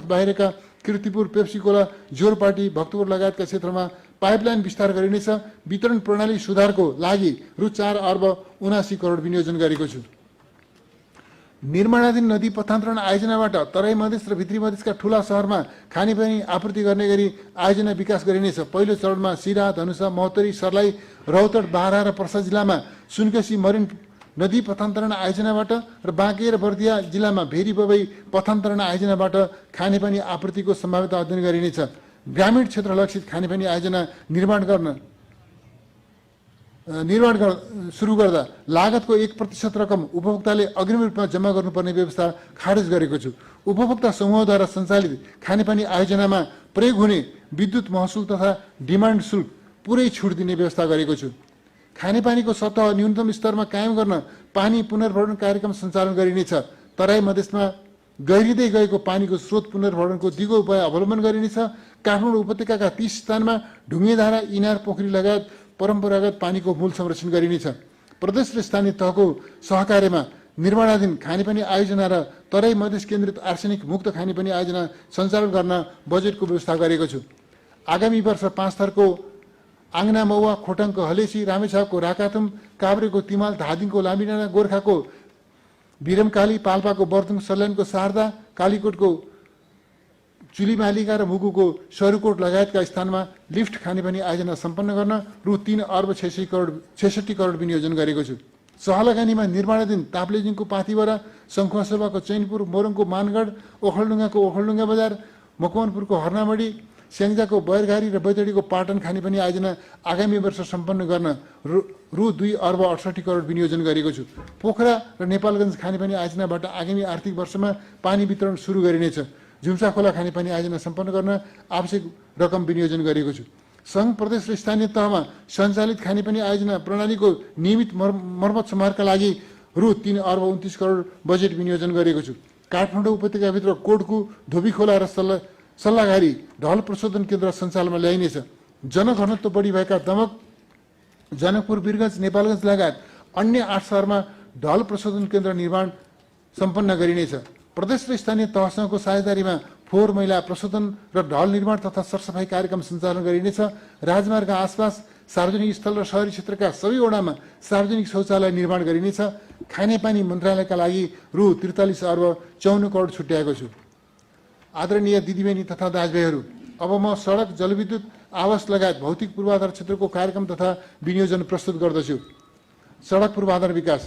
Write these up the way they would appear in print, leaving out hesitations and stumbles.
बाहिरका किर्तिपुर, पेप्सीकोला, जोरपाटी, भक्तपुर लगायतका क्षेत्रमा पाइपलाइन विस्तार गरिनेछ। वितरण प्रणाली सुधारको लागि रु 4 अर्ब 79 करोड विनियोजन गरेको छु। निर्माणाधीन नदी पथान्तरण आयोजनाबाट तराई मधेस र भित्री मधेसका ठूला शहरमा खानेपानी आपूर्ति गर्ने गरी आयोजना विकास गरिनेछ। पहिलो चरणमा सिरा, धनुषा, महोत्तरी, सर्लाही, रौतड, बारा र पर्सा जिल्लामा सुनकेसी मरिन नदी पथान्तरण आयोजनाबाट र बाँके र बर्दिया जिल्लामा भेरी बबई पथान्तरण आयोजनाबाट खानेपानी आपूर्तिको सम्भाव्यता अध्ययन गरिनेछ। ग्रामीण क्षेत्र लक्षित खानेपानी आयोजना निर्माण सुरु गर्दा लागतको 1% रकम उपभोक्ताले अग्रिम रूपमा जम्मा गर्नुपर्ने व्यवस्था खारेज गरेको छु। उपभोक्ता समूहद्वारा सञ्चालित खानेपानी आयोजनामा प्रयोग हुने विद्युत महसुल तथा डिमान्ड शुल्क पुरै छुट दिने व्यवस्था गरेको छु। खानेपानीको सतह न्यूनतम स्तरमा कायम गर्न पानी पुनर्भरण कार्यक्रम सञ्चालन गरिनेछ। तराई मधेसमा गहिरिँदै गएको पानीको स्रोत पुनर्भरणको दिगो उपाय अवलम्बन गरिनेछ। काठमाडौँ उपत्यकाका 30 स्थानमा ढुङ्गेधारा, इनार, पोखरी लगायत परम्परागत पानीको मूल संरक्षण गरिनेछ। प्रदेश र स्थानीय तहको सहकार्यमा निर्माणाधीन खानेपानी आयोजना र तराई मधेस केन्द्रित आर्सेनिक मुक्त खानेपानी आयोजना सञ्चालन गर्न बजेटको व्यवस्था गरेको छु। आगामी वर्ष 5 थरको आङ्ना मौवा, खोटाङको हलेसी, रामेछापको राकाथुम, काभ्रेको तिमाल, धादिङको लामिडाँडा, गोर्खाको बिरमकाली, पाल्पाको बर्दुङ, सल्यानको शारदा, कालीकोटको चुलीमालिका र मुगुको सरुकोट लगायतका स्थानमा लिफ्ट खानेपानी आयोजना सम्पन्न गर्न रु 3 अर्ब 66 करोड विनियोजन गरेको छु। सहलगानीमा निर्माणाधीन ताप्लेजुङको पाथिभरा, शङ्खुवासभाको चैनपुर, मोरङको मानगढ, ओखलढुङ्गाको ओखलढुङ्गा बजार, मकवानपुरको हर्नामडी, स्याङ्जाको बयरघारी र बैतडीको पाटन खानेपानी आयोजना आगामी वर्ष सम्पन्न गर्न रु 2 अर्ब 68 करोड विनियोजन गरेको छु। पोखरा र नेपालगञ्ज खानेपानी आयोजनाबाट आगामी आर्थिक वर्षमा पानी वितरण सुरु गरिनेछ। झुम्सा खोला खानेपानी आयोजना सम्पन्न गर्न आवश्यक रकम विनियोजन गरेको छु। सङ्घ, प्रदेश र स्थानीय तहमा सञ्चालित खानेपानी आयोजना प्रणालीको नियमित मर्मत समारका लागि रु 3 अर्ब 29 करोड बजेट विनियोजन गरेको छु। काठमाडौँ उपत्यकाभित्र कोटकु, धोबीखोला र सल्लाघारी ढल प्रशोधन केन्द्र सञ्चालनमा ल्याइनेछ। जनघनत्व बढी भएका दमक, जनकपुर, वीरगञ्ज, नेपालगञ्ज लगायत अन्य 8 शहरमा ढल प्रशोधन केन्द्र निर्माण सम्पन्न गरिनेछ। प्रदेश र स्थानीय तहसँगको साझेदारीमा फोहोर मैला प्रशोधन र ढल निर्माण तथा सरसफाई कार्यक्रम सञ्चालन गरिनेछ। राजमार्ग आसपास सार्वजनिक स्थल र शहरी क्षेत्रका सबै वडामा सार्वजनिक शौचालय निर्माण गरिनेछ। खानेपानी मन्त्रालयका लागि रु 43 अर्ब 54 करोड छुट्याएको छु। आदरणीय दिदीबहिनी तथा दाजुभाइहरू, अब म सडक, जलविद्युत, आवास लगायत भौतिक पूर्वाधार क्षेत्रको कार्यक्रम तथा विनियोजन प्रस्तुत गर्दछु। सडक पूर्वाधार विकास।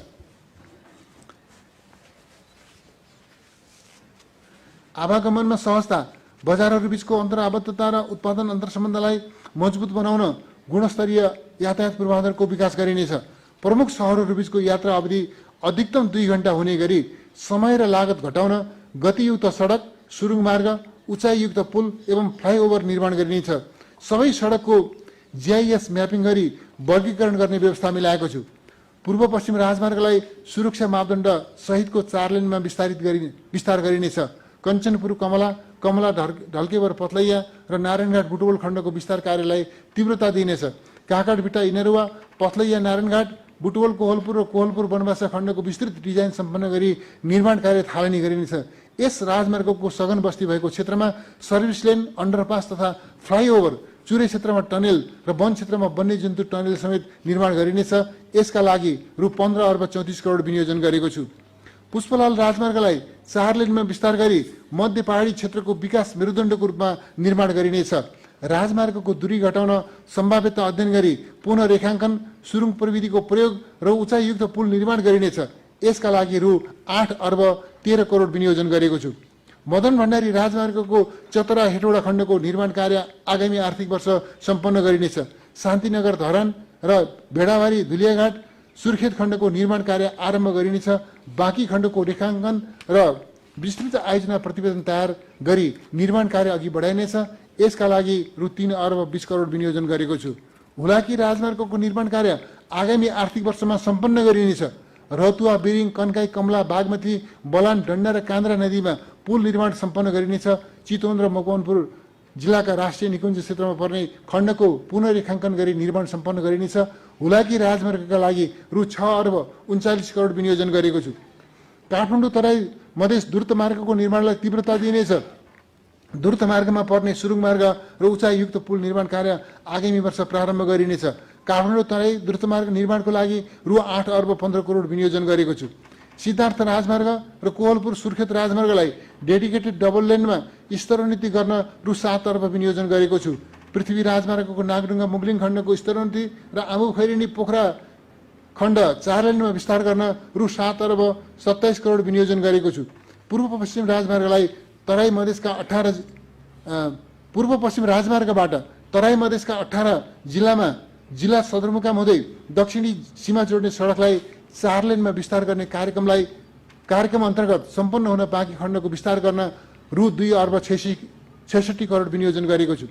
आवागमनमा सहजता, बजारहरूबीचको अन्तर्आबद्धता र उत्पादन अन्तर्सम्बन्धलाई मजबुत बनाउन गुणस्तरीय यातायात पूर्वाधारको विकास गरिनेछ। प्रमुख सहरहरूबीचको यात्रा अवधि अधिकतम 2 घण्टा हुने गरी समय र लागत घटाउन गतियुक्त सडक, सुरुङ मार्ग, उचाइयुक्त पुल एवं फ्लाइओभर निर्माण गरिनेछ। सबै सडकको GIS म्यापिङ गरी वर्गीकरण गर्ने व्यवस्था मिलाएको छु। पूर्व पश्चिम राजमार्गलाई सुरक्षा मापदण्ड सहितको 4 लेनमा विस्तार गरिनेछ। कञ्चनपुर कमला, कमला ढल्केवर पथलैया र नारायणघाट बुटवल खण्डको विस्तार कार्यलाई तीव्रता दिइनेछ। काँकडभिट्टा इनरुवा, पथलैया नारायणघाट, बुटवल कोहलपुर र कोहलपुर बनवासा खण्डको विस्तृत डिजाइन सम्पन्न गरी निर्माण कार्य थालनी गरिनेछ। यस राजमार्गको सघन बस्ती भएको क्षेत्रमा सर्भिस लेन, अन्डरपास तथा फ्लाइओभर, चुरे क्षेत्रमा टनेल र वन क्षेत्रमा वन्यजन्तु टनेल समेत निर्माण गरिनेछ। यसका लागि रु 15 अर्ब 34 करोड विनियोजन गरेको छु। पुष्पलाल राजमार्गलाई 4 लेनमा विस्तार गरी मध्य पहाडी क्षेत्रको विकास मेरुदण्डको रूपमा निर्माण गरिनेछ। राजमार्गको दूरी घटाउन सम्भाव्यता अध्ययन गरी पुनः रेखाङ्कन, सुरुङ प्रविधिको प्रयोग र उचाइयुक्त पुल निर्माण गरिनेछ। यसका लागि रु 8 अर्ब 13 करोड विनियोजन गरेको छु। मदन भण्डारी राजमार्गको चतरा हेटौडा खण्डको निर्माण कार्य आगामी आर्थिक वर्ष सम्पन्न गरिनेछ। शान्तिनगर धरान र भेडाबारी धुलियाघाट सुर्खेत खण्डको निर्माण कार्य आरम्भ गरिनेछ। बाँकी खण्डको रेखाङ्कन र विस्तृत आयोजना प्रतिवेदन तयार गरी निर्माण कार्य अघि बढाइनेछ। यसका लागि रु 3 अर्ब 20 करोड विनियोजन गरेको छु। हुलाकी राजमार्गको निर्माण कार्य आगामी आर्थिक वर्षमा सम्पन्न गरिनेछ। रतुवा, बिरिङ, कन्काई, कमला, बागमती, बलान, डन्डा र कान्द्रा नदीमा पुल निर्माण सम्पन्न गरिनेछ। चितवन र मकवानपुर जिल्लाका राष्ट्रिय निकुञ्ज क्षेत्रमा पर्ने खण्डको पुनर्रेखाङ्कन गरी निर्माण सम्पन्न गरिनेछ। हुलाकी राजमार्गका लागि रु 6 अर्ब 39 करोड विनियोजन गरेको छु। काठमाडौँ तराई मधेस द्रुत मार्गको निर्माणलाई तीव्रता दिइनेछ। द्रुत मार्गमा पर्ने सुरुङ मार्ग र उचाइयुक्त पुल निर्माण कार्य आगामी वर्ष प्रारम्भ गरिनेछ। काठमाडौँ तराई द्रुत मार्ग निर्माणको लागि रु 8 अर्ब 15 करोड विनियोजन गरेको छु। सिद्धार्थ राजमार्ग र कोहलपुर सुर्खेत राजमार्गलाई डेडिकेटेड डबल लेनमा स्तरोन्नति गर्न रु 7 अर्ब विनियोजन गरेको छु। पृथ्वी राजमार्गको नागढुङ्गा मुगलिङ खण्डको स्तरोन्नति र आम्बु खैरेनी पोखरा खण्ड 4 लेनमा विस्तार गर्न रु 7 अर्ब 27 करोड विनियोजन गरेको छु। पूर्व पश्चिम राजमार्गलाई तराई मधेसका 18 पूर्व पश्चिम राजमार्गबाट तराई मधेसका 18 जिल्लामा जिल्ला सदरमुकाम हुँदै दक्षिणी सीमा जोड्ने सडकलाई 4 लेनमा विस्तार गर्ने कार्यक्रम अन्तर्गत सम्पन्न हुन बाँकी खण्डको विस्तार गर्न रु 2 अर्ब 66 करोड विनियोजन गरेको छु।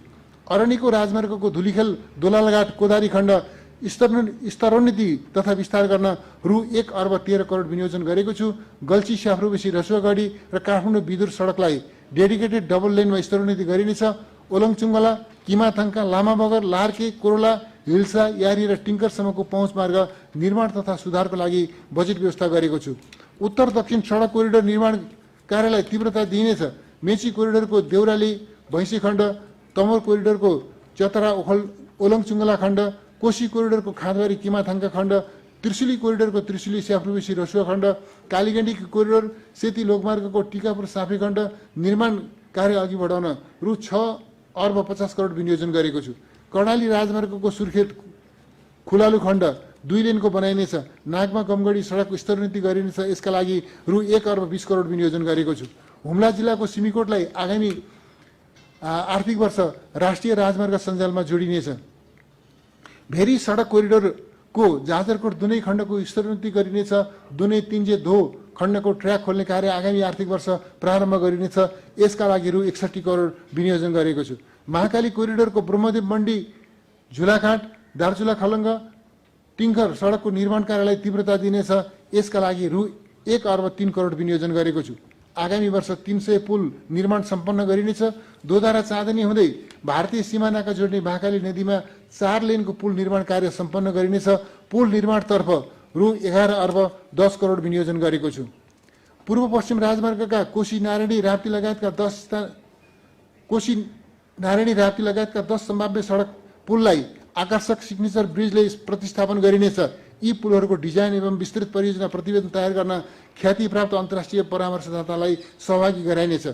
अरनिको राजमार्गको धुलीखेल दोलालघाट कोदारी खण्ड स्तरोन्नति तथा विस्तार गर्न रु 1 अर्ब 13 करोड विनियोजन गरेको छु। गल्ची स्याफ्रोबेसी रसुवागढी र काठमाडौँ बिदुर सडकलाई डेडिकेटेड डबल लेनमा स्तरोन्नति गरिनेछ। ओलङचुङ्गला किमाथाङका लामाबगर लार्के कोरोला हिल्सा यारी र टिङ्करसम्मको पहुँच मार्ग निर्माण तथा सुधारको लागि बजेट व्यवस्था गरेको छु। उत्तर दक्षिण सडक कोरिडोर निर्माण कार्यलाई तीव्रता दिइनेछ। मेची कोरिडोरको देउराली भैँसी खण्ड, तमोर कोरिडोरको चतरा ओलङचुङ्गला खण्ड, कोशी कोरिडोरको खाँदबारी किमाथाङका खण्ड, त्रिशुली कोरिडोरको त्रिशुली स्याफ्रोबेसी रसुवा खण्ड, कालीगण्डी कोरिडोर सेती लोकमार्गको टिकापुर साफे खण्ड निर्माण कार्य अघि बढाउन रु 6 अर्ब 50 करोड विनियोजन गरेको छु। कर्णाली राजमार्गको सुर्खेत खुलालु खण्ड 2 लेनको बनाइनेछ। नागमा कमगढी सडकको स्तरोन्नति गरिनेछ। यसका लागि रु 1 अर्ब 20 करोड विनियोजन गरेको छु। हुम्ला जिल्लाको सिमीकोटलाई आगामी आर्थिक वर्ष राष्ट्रिय राजमार्ग सञ्जालमा जोडिनेछ। भेरी सडक कोरिडोरको जाजरकोट दुनै खण्डको स्तरोन्नति गरिनेछ। दुनै तिन्जे धो खण्डको ट्र्याक खोल्ने कार्य आगामी आर्थिक वर्ष प्रारम्भ गरिनेछ। यसका लागि रु 61 करोड विनियोजन गरेको छु। महाकाली कोरिडोरको ब्रह्मदेव मण्डी झुलाघाट दार्चुला खलङ्ग टिङ्कर सडकको निर्माण कार्यलाई तीव्रता दिनेछ। यसका लागि रु 1 अर्ब 3 करोड विनियोजन गरेको छु। आगामी वर्ष 300 पुल निर्माण सम्पन्न गरिनेछ। दोधारा चाँदनी हुँदै भारतीय सिमानाका जोड्ने महाकाली नदीमा 4 लेनको पुल निर्माण कार्य सम्पन्न गरिनेछ। पुल निर्माणतर्फ रु 11 अर्ब 10 करोड विनियोजन गरेको छु। पूर्व पश्चिम राजमार्गका कोशी नारायणी राप्ती लगायतका 10 सम्भाव्य सडक पुललाई आकर्षक सिग्नेचर ब्रिजले प्रतिस्थापन गरिनेछ। यी पुलहरूको डिजाइन एवं विस्तृत परियोजना प्रतिवेदन तयार गर्न ख्यातिप्राप्त अन्तर्राष्ट्रिय परामर्शदातालाई सहभागी गराइनेछ।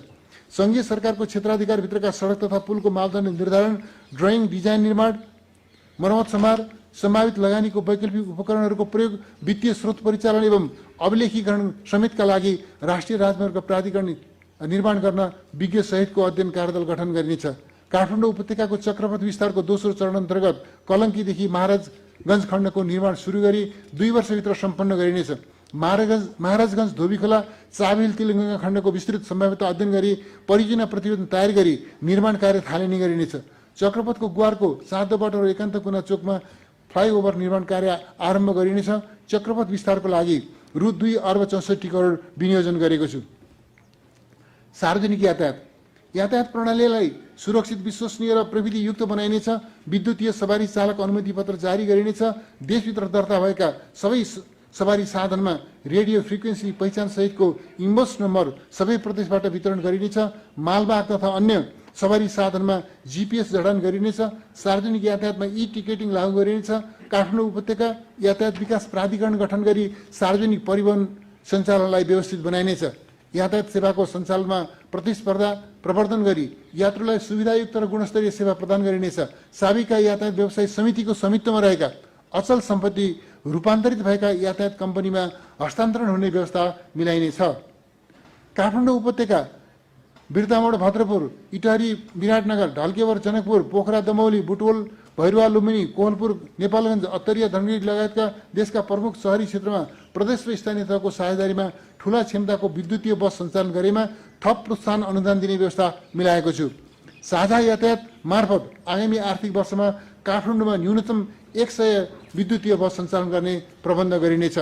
सङ्घीय सरकारको क्षेत्राधिकारभित्रका सडक तथा पुलको मापदण्ड निर्धारण, ड्रइङ, डिजाइन, निर्माण, मर्मत सम्हार, सम्भावित लगानीको वैकल्पिक उपकरणहरूको प्रयोग, वित्तीय स्रोत परिचालन एवं अभिलेखीकरण समेतका लागि राष्ट्रिय राजमार्ग प्राधिकरण निर्माण गर्न विज्ञ सहितको अध्ययन कार्यदल गठन गरिनेछ। काठमाडौँ उपत्यकाको चक्रपथ विस्तारको दोस्रो चरण अन्तर्गत कलङ्कीदेखि महाराजगञ्ज खण्डको निर्माण सुरु गरी 2 वर्षभित्र सम्पन्न गरिनेछ। महाराजगञ्ज धोबीखोला चाबिल तिलगङ्गा खण्डको विस्तृत सम्भाव्यता अध्ययन गरी परियोजना प्रतिवेदन तयार गरी निर्माण कार्य थालनी गरिनेछ। चक्रपथको गुवारको साँधोबाट र एकान्त कुना चोकमा फ्लाइओभर निर्माण कार्य आरम्भ गरिनेछ। चक्रपथ विस्तारको लागि रु 2 अर्ब 64 करोड विनियोजन गरेको छु। सार्वजनिक यातायात प्रणालीलाई सुरक्षित, विश्वसनीय र प्रविधियुक्त बनाइनेछ। विद्युतीय सवारी चालक अनुमति पत्र जारी गरिनेछ। देशभित्र दर्ता भएका सबै सवारी साधनमा रेडियो फ्रिक्वेन्सी पहिचान सहितको इम्बोस नम्बर सबै प्रदेशबाट वितरण गरिनेछ। मालवाहक तथा अन्य सवारी साधनमा GPS जडान गरिनेछ। सार्वजनिक यातायातमा टिकेटिङ लागू गरिनेछ। काठमाडौँ उपत्यका यातायात विकास प्राधिकरण गठन गरी सार्वजनिक परिवहन सञ्चालनलाई व्यवस्थित बनाइनेछ। यातायात सेवाको सञ्चालनमा प्रतिस्पर्धा प्रवर्धन गरी यात्रुलाई सुविधायुक्त र गुणस्तरीय सेवा प्रदान गरिनेछ। साविका यातायात व्यवसाय समितिको स्वामित्वमा रहेका अचल सम्पत्ति रूपान्तरित भएका यातायात कम्पनीमा हस्तान्तरण हुने व्यवस्था मिलाइनेछ। काठमाडौँ उपत्यका बिर्तामोड, भद्रपुर, इटहरी, विराटनगर, ढल्केवर, जनकपुर, पोखरा, दमौली, बुटवल, भैरुवा, लुम्बिनी, कोहलपुर, नेपालगञ्ज, अत्तरिया, धनगढी लगायतका देशका प्रमुख शहरी क्षेत्रमा प्रदेश र स्थानीय तहको साझेदारीमा ठूला क्षमताको विद्युतीय बस सञ्चालन गरेमा थप प्रोत्साहन अनुदान दिने व्यवस्था मिलाएको छु। साझा यातायात मार्फत आगामी आर्थिक वर्षमा काठमाडौँमा न्यूनतम 100 विद्युतीय बस सञ्चालन गर्ने प्रबन्ध गरिनेछ।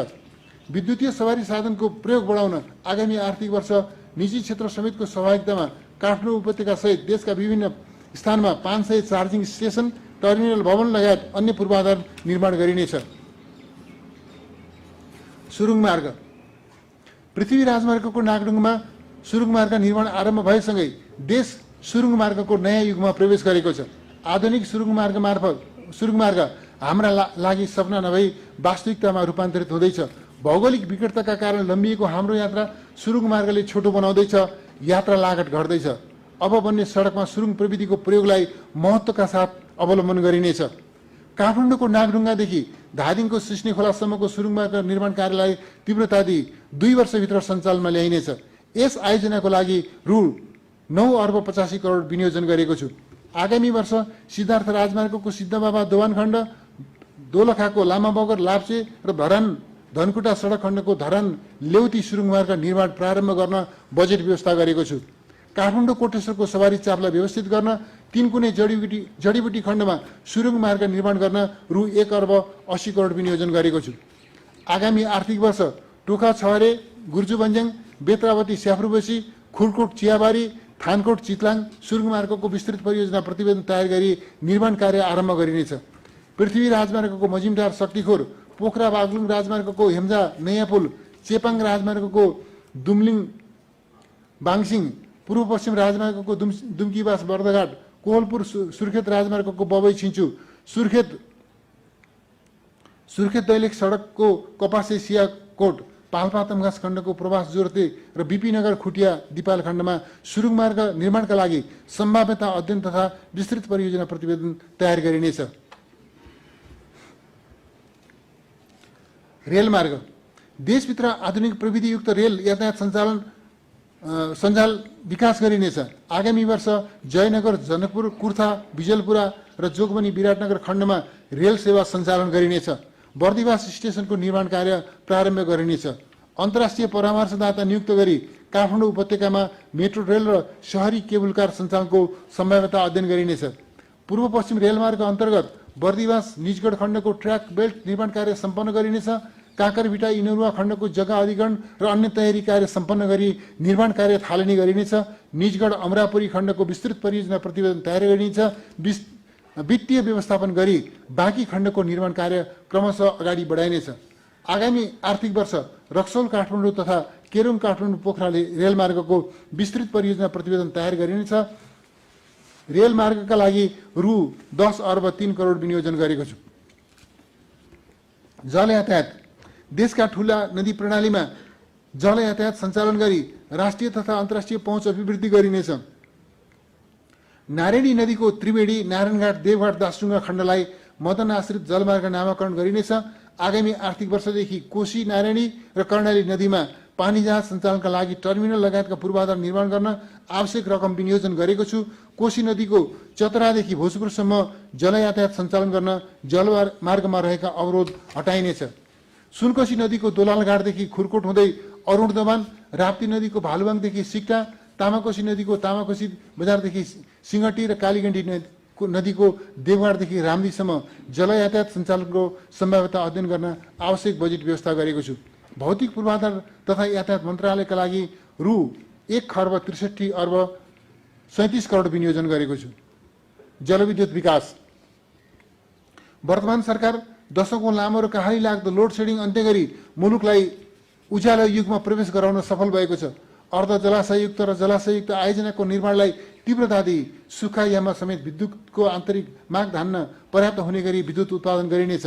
विद्युतीय सवारी साधनको प्रयोग बढाउन आगामी आर्थिक वर्ष निजी क्षेत्र समेतको सहभागितामा काठमाडौँ उपत्यका सहित देशका विभिन्न स्थानमा 500 चार्जिङ स्टेसन, टर्मिनल भवन लगायत अन्य पूर्वाधार निर्माण गरिनेछ। सुरुङ मार्ग। पृथ्वी राजमार्गको नागढुङमा सुरुङ मार्ग निर्माण आरम्भ भएसँगै देश सुरुङ मार्गको नयाँ युगमा प्रवेश गरेको छ। आधुनिक सुरुङ मार्ग हाम्रा लागि सपना नभई वास्तविकतामा रूपान्तरित हुँदैछ। भौगोलिक विकटताका कारण लम्बिएको हाम्रो यात्रा सुरुङ मार्गले छोटो बनाउँदैछ, यात्रा लागत घट्दैछ। अब बन्ने सडकमा सुरुङ प्रविधिको प्रयोगलाई महत्त्वका साथ अवलम्बन गरिनेछ। काठमाडौँको नागढुङ्गादेखि धादिङको सिस्ने खोलासम्मको सुरुङ मार्ग निर्माण कार्यलाई तीव्रता दिई 2 वर्षभित्र सञ्चालनमा ल्याइनेछ। यस आयोजनाको लागि रु 9 अर्ब 85 करोड विनियोजन गरेको छु। आगामी वर्ष सिद्धार्थ राजमार्गको सिद्धबाबा दोभानखण्ड, दोलखाको लामाबगर लाप्चे र धरान धनकुटा सडक खण्डको धरान लेउती सुरुङ मार्ग निर्माण प्रारम्भ गर्न बजेट व्यवस्था गरेको छु। काठमाडौँ कोटेश्वरको सवारी चापलाई व्यवस्थित गर्न 3 कुने जडीबुटी खण्डमा सुरुङ मार्ग निर्माण गर्न रु 1 अर्ब 80 करोड विनियोजन गरेको छु। आगामी आर्थिक वर्ष टोखा छहरे, गुर्जुबन्ज्याङ, बेत्रावती स्याफ्रुबसी, खुरकोट चियाबारी, थानकोट चितलाङ सुरुङ मार्गको विस्तृत परियोजना प्रतिवेदन तयार गरी निर्माण कार्य आरम्भ गरिनेछ। पृथ्वी राजमार्गको मजिमटार शक्तिखोर, पोखरा बागलुङ राजमार्गको हेम्जा नयाँ पुल, चेपाङ राजमार्गको दुमलिङ बाङसिङ, पूर्व पश्चिम राजमार्गको दुम्कीबास बर्दघाट, कोहलपुर सुर्खेत राजमार्गको बबई छिन्चु, सुर्खेत दैलेख सडकको कपासे सियाकोट, पाल्पा तमघास खण्डको प्रवास जोरते र बिपीनगर खुटिया दिपाल खण्डमा सुरुङ मार्ग निर्माणका लागि सम्भाव्यता अध्ययन तथा विस्तृत परियोजना प्रतिवेदन तयार गरिनेछ। रेलमार्ग देशभित्र आधुनिक प्रविधियुक्त रेल यातायात सञ्जाल विकास गरिनेछ। आगामी वर्ष जयनगर, जनकपुर, कुर्था, बिजलपुरा र जोगबनी विराटनगर खण्डमा रेल सेवा सञ्चालन गरिनेछ। बर्दिवास स्टेसनको निर्माण कार्य प्रारम्भ गरिनेछ। अन्तर्राष्ट्रिय परामर्शदाता नियुक्त गरी काठमाडौँ उपत्यकामा मेट्रो रेल र शहरी केबल कार सञ्चालनको सम्भाव्यता अध्ययन गरिनेछ। पूर्व पश्चिम रेलमार्ग अन्तर्गत बर्दिवास निजगढ खण्डको ट्र्याक बेल्ट निर्माण कार्य सम्पन्न गरिनेछ। काँकरभिटा इनरुवा खण्डको जग्गा अधिग्रहण र अन्य तयारी कार्य सम्पन्न गरी निर्माण कार्य थालनी गरिनेछ। निजगढ अमरापुरी खण्डको विस्तृत परियोजना प्रतिवेदन तयार गरिनेछ। वित्तीय व्यवस्थापन गरी बाँकी खण्डको निर्माण कार्य क्रमशः अगाडि बढाइनेछ। आगामी आर्थिक वर्ष रक्सौल काठमाडौँ तथा केरुङ काठमाडौँ पोखरा रेलमार्गको विस्तृत परियोजना प्रतिवेदन तयार गरिनेछ। रेलमार्गका लागि रु 10 अर्ब 3 करोड विनियोजन गरेको छु। जल यातायात देशका ठूला नदी प्रणालीमा जल यातायात सञ्चालन गरी राष्ट्रिय तथा अन्तर्राष्ट्रिय पहुँच अभिवृद्धि गरिनेछ। नारायणी नदीको त्रिवेणी, नारायणघाट, देवघाट, दासढुङ्गा खण्डलाई मदन आश्रित जलमार्ग नामाकरण गरिनेछ। आगामी आर्थिक वर्षदेखि कोशी, नारायणी र कर्णाली नदीमा पानी जहाज सञ्चालनका लागि टर्मिनल लगायतका पूर्वाधार निर्माण गर्न आवश्यक रकम विनियोजन गरेको छु। कोशी नदीको चतरादेखि भोजपुरसम्म जल यातायात सञ्चालन गर्न जलमार्गमा रहेका अवरोध हटाइनेछ। सुनकोशी नदीको दोलालघाटदेखि खुरकोट हुँदै अरुण दोभान, राप्ती नदीको भालुवाङदेखि सिक्टा, तामाकोशी नदीको तामाकोशी बजारदेखि सिंगटी र कालीगण्डी नदीको देवघाटदेखि रामदीसम्म जल यातायात सञ्चालनको सम्भाव्यता अध्ययन गर्न आवश्यक बजेट व्यवस्था गरेको छु। भौतिक पूर्वाधार तथा यातायात मन्त्रालयका लागि रु 1 खर्ब 63 अर्ब 37 करोड विनियोजन गरेको छु। जलविद्युत विकास वर्तमान सरकार दशकौं लामो र कहाली लाग्दो लोड सेडिङ अन्त्य गरी मुलुकलाई उज्यालो युगमा प्रवेश गराउन सफल भएको छ। अर्ध जलाशययुक्त र जलाशययुक्त आयोजनाको निर्माणलाई तीव्रता दिई सुक्खा याममा समेत विद्युतको आन्तरिक माग धान्न पर्याप्त हुने गरी विद्युत उत्पादन गरिनेछ।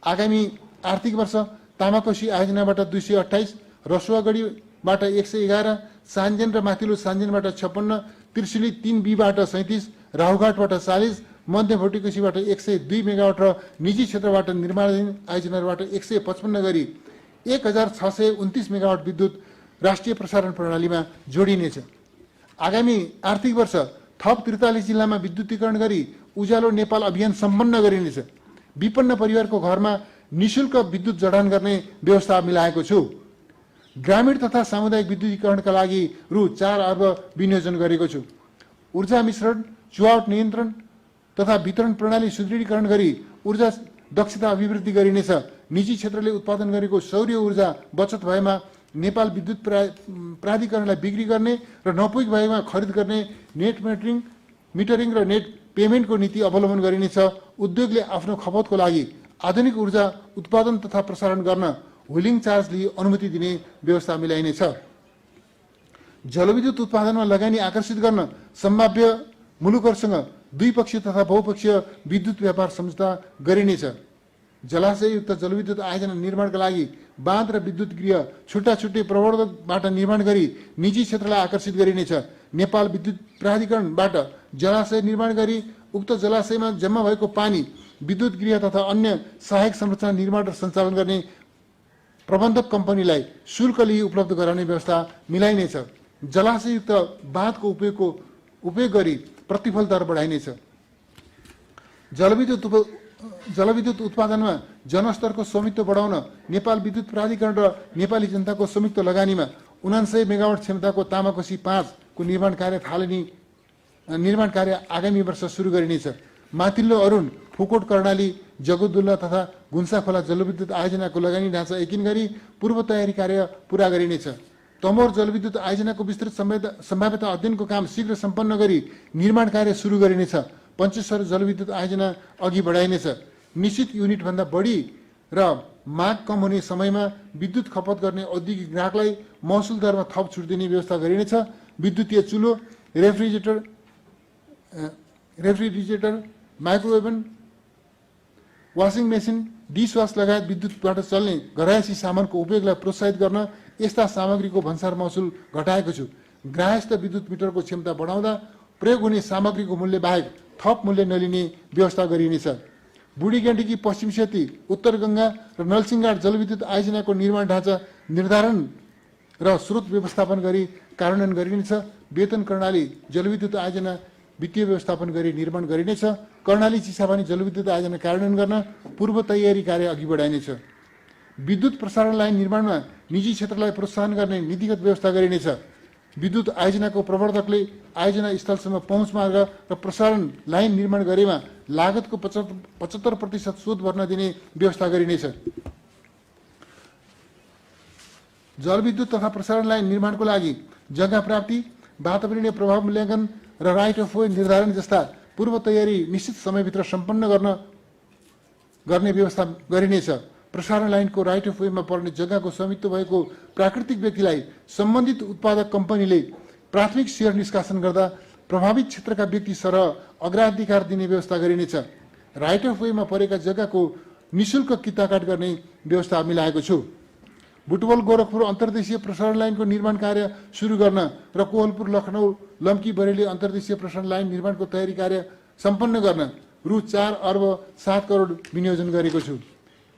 आगामी आर्थिक वर्ष तामाकोशी आयोजनाबाट 228, रसुवागढीबाट 111, सान्जेन र माथिल्लो सान्जेनबाट 56, त्रिशुली 3B बाट 37, राहुघाटबाट 40, मध्य भोटिकोशीबाट 102 मेगावाट र निजी क्षेत्रबाट निर्माणाधीन आयोजनाबाट 155 गरी 1629 मेगावाट विद्युत राष्ट्रिय प्रसारण प्रणालीमा जोडिनेछ। आगामी आर्थिक वर्ष थप 43 जिल्लामा विद्युतीकरण गरी उज्यालो नेपाल अभियान सम्पन्न गरिनेछ। विपन्न परिवारको घरमा निशुल्क विद्युत जडान गर्ने व्यवस्था मिलाएको छु। ग्रामीण तथा सामुदायिक विद्युतीकरणका लागि रु 4 अर्ब विनियोजन गरेको छु। ऊर्जा मिश्रण, चुहावट नियन्त्रण तथा वितरण प्रणाली सुदृढीकरण गरी ऊर्जा दक्षता अभिवृद्धि गरिनेछ। निजी क्षेत्रले उत्पादन गरेको सौर्य ऊर्जा बचत भएमा नेपाल विद्युत प्राधिकरणलाई बिक्री गर्ने र नपुग भएमा खरिद गर्ने नेट मिटरिङ र नेट पेमेन्टको नीति अवलम्बन गरिनेछ। उद्योगले आफ्नो खपतको लागि आधुनिक ऊर्जा उत्पादन तथा प्रसारण गर्न व्हिलिङ चार्ज लिई अनुमति दिने व्यवस्था मिलाइनेछ। जलविद्युत उत्पादनमा लगानी आकर्षित गर्न सम्भाव्य मुलुकहरूसँग द्विपक्षीय तथा बहुपक्षीय विद्युत व्यापार सम्झौता गरिनेछ। जलाशययुक्त जलविद्युत आयोजना निर्माणका लागि बाँध र विद्युत गृह छुट्टा छुट्टै प्रवर्धकबाट निर्माण गरी निजी क्षेत्रलाई आकर्षित गरिनेछ। नेपाल विद्युत प्राधिकरणबाट जलाशय निर्माण गरी उक्त जलाशयमा जम्मा भएको पानी विद्युत गृह तथा अन्य सहायक संरचना निर्माण र सञ्चालन गर्ने प्रबन्धक कम्पनीलाई शुल्क लिई उपलब्ध गराउने व्यवस्था मिलाइनेछ। जलाशययुक्त बाँधको उपयोग गरी प्रतिफल दर बढाइनेछ। जलविद्युत उत्पादनमा जनस्तरको स्वामित्व बढाउन नेपाल विद्युत प्राधिकरण र नेपाली जनताको संयुक्त लगानीमा 99 मेगावाट क्षमताको तामाकोशी 5 को निर्माण कार्य आगामी वर्ष सुरु गरिनेछ। माथिल्लो अरुण, फुकोट, कर्णाली, जगतदुल्ला तथा गुन्सा खोला जलविद्युत आयोजनाको लगानी ढाँचा एकिन गरी पूर्व तयारी कार्य पूरा गरिनेछ। तमोर जलविद्युत आयोजनाको विस्तृत सम्भाव्यता अध्ययनको काम शीघ्र सम्पन्न गरी निर्माण कार्य सुरु गरिनेछ। पञ्चेश्वर जलविद्युत आयोजना अघि बढाइनेछ। निश्चित युनिटभन्दा बढी र माग कम हुने समयमा विद्युत खपत गर्ने औद्योगिक ग्राहकलाई महसुल दरमा थप छुट दिने व्यवस्था गरिनेछ। विद्युतीय चुलो, रेफ्रिजरेटर, माइक्रोवेभन, वासिङ मेसिन, डिसवास लगायत विद्युतबाट चल्ने घरायसी सामानको उपयोगलाई प्रोत्साहित गर्न यस्ता सामग्रीको भन्सार महसुल घटाएको छु। ग्राहस्थ विद्युत मिटरको क्षमता बढाउँदा प्रयोग हुने सामग्रीको मूल्य बाहेक थप मूल्य नलिने व्यवस्था गरिनेछ। बुढी गण्डकी, पश्चिम सेती, उत्तर गङ्गा र नलसिंहघाट जलविद्युत आयोजनाको निर्माण ढाँचा निर्धारण र स्रोत व्यवस्थापन गरी कार्यान्वयन गरिनेछ। वेतन कर्णाली जलविद्युत आयोजना वित्तीय व्यवस्थापन गरी निर्माण गरिनेछ। कर्णाली चिसापानी जलविद्युत आयोजना कार्यान्वयन गर्न पूर्व तयारी कार्य अघि बढाइनेछ। विद्युत प्रसारण लाइन निर्माणमा निजी क्षेत्रलाई प्रोत्साहन गर्ने नीतिगत व्यवस्था गरिनेछ। विद्युत आयोजनाको प्रवर्तकले आयोजना स्थलसम्म पहुँच मार्ग र प्रसारण लाइन निर्माण गरेमा लागतको 75% शोध भर्न दिने व्यवस्था गरिनेछ। जलविद्युत तथा प्रसारण लाइन निर्माणको लागि जग्गा प्राप्ति, वातावरणीय प्रभाव मूल्याङ्कन र राइट अफ वे निर्धारण जस्ता पूर्व तयारी निश्चित समयभित्र सम्पन्न गर्ने व्यवस्था गरिनेछ। प्रसारण लाइनको राइट अफ वेमा पर्ने जग्गाको स्वामित्व भएको प्राकृतिक व्यक्तिलाई सम्बन्धित उत्पादक कम्पनीले प्राथमिक सेयर निष्कासन गर्दा प्रभावित क्षेत्रका व्यक्ति सरह अग्राधिकार दिने व्यवस्था गरिनेछ। राइट अफ वेमा परेका जग्गाको निशुल्क किताकाट गर्ने व्यवस्था मिलाएको छु। बुटवल गोरखपुर अन्तर्देशीय प्रसारण लाइनको निर्माण कार्य सुरु गर्न र कोहलपुर लखनऊ लम्की बरेली अन्तर्देशीय प्रसारण लाइन निर्माणको तयारी कार्य सम्पन्न गर्न रु 4 अर्ब 7 करोड विनियोजन गरेको छु।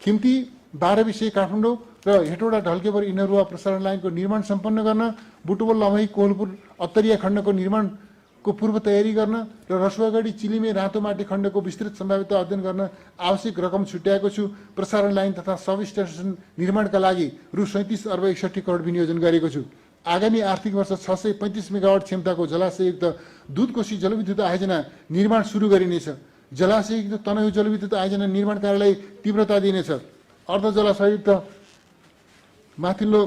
खिम्ती, बाह्रविसे काठमाडौँ र हेटौडा ढल्केवर इनरुवा प्रसारण लाइनको निर्माण सम्पन्न गर्न, बुटवल लमही कोहलपुर अत्तरिया खण्डको निर्माणको पूर्व तयारी गर्न र रसुवागढी चिलिमे रातोमाटी खण्डको विस्तृत सम्भाव्यता अध्ययन गर्न आवश्यक रकम छुट्याएको छु। प्रसारण लाइन तथा सब स्टेसन निर्माणका लागि रु 37 अर्ब 61 करोड विनियोजन गरेको छु। आगामी आर्थिक वर्ष 635 मेगावाट क्षमताको जलाशययुक्त दुधकोशी जलविद्युत आयोजना निर्माण सुरु गरिनेछ। जलाशययुक्त तनहुँ जलविद्युत आयोजना निर्माण कार्यलाई तीव्रता दिनेछ। अर्ध जलाशययुक्त माथिल्लो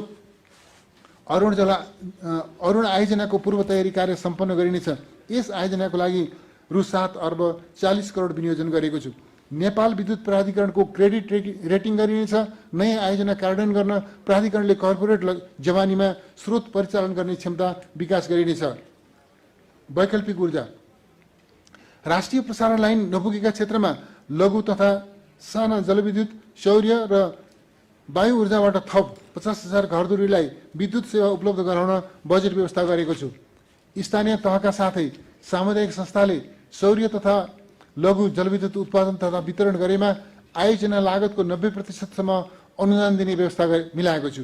अरुण आयोजनाको पूर्व तयारी कार्य सम्पन्न गरिनेछ। यस आयोजनाको लागि रु 7 अर्ब 40 करोड विनियोजन गरेको छु। नेपाल विद्युत प्राधिकरणको क्रेडिट रेटिङ गरिनेछ। नयाँ आयोजना कार्यान्वयन गर्न प्राधिकरणले कर्पोरेट जवानीमा स्रोत परिचालन गर्ने क्षमता विकास गरिनेछ। वैकल्पिक ऊर्जा, राष्ट्रिय प्रसारण लाइन नपुगेका क्षेत्रमा लघु तथा साना जलविद्युत, सौर्य र वायु ऊर्जाबाट थप 50,000 घरधुरीलाई विद्युत सेवा उपलब्ध गराउन बजेट व्यवस्था गरेको छु। स्थानीय तहका साथै सामुदायिक संस्थाले सौर्य तथा लघु जलविद्युत उत्पादन तथा वितरण गरेमा आयोजना लागतको 90% सम्म अनुदान दिने व्यवस्था मिलाएको छु।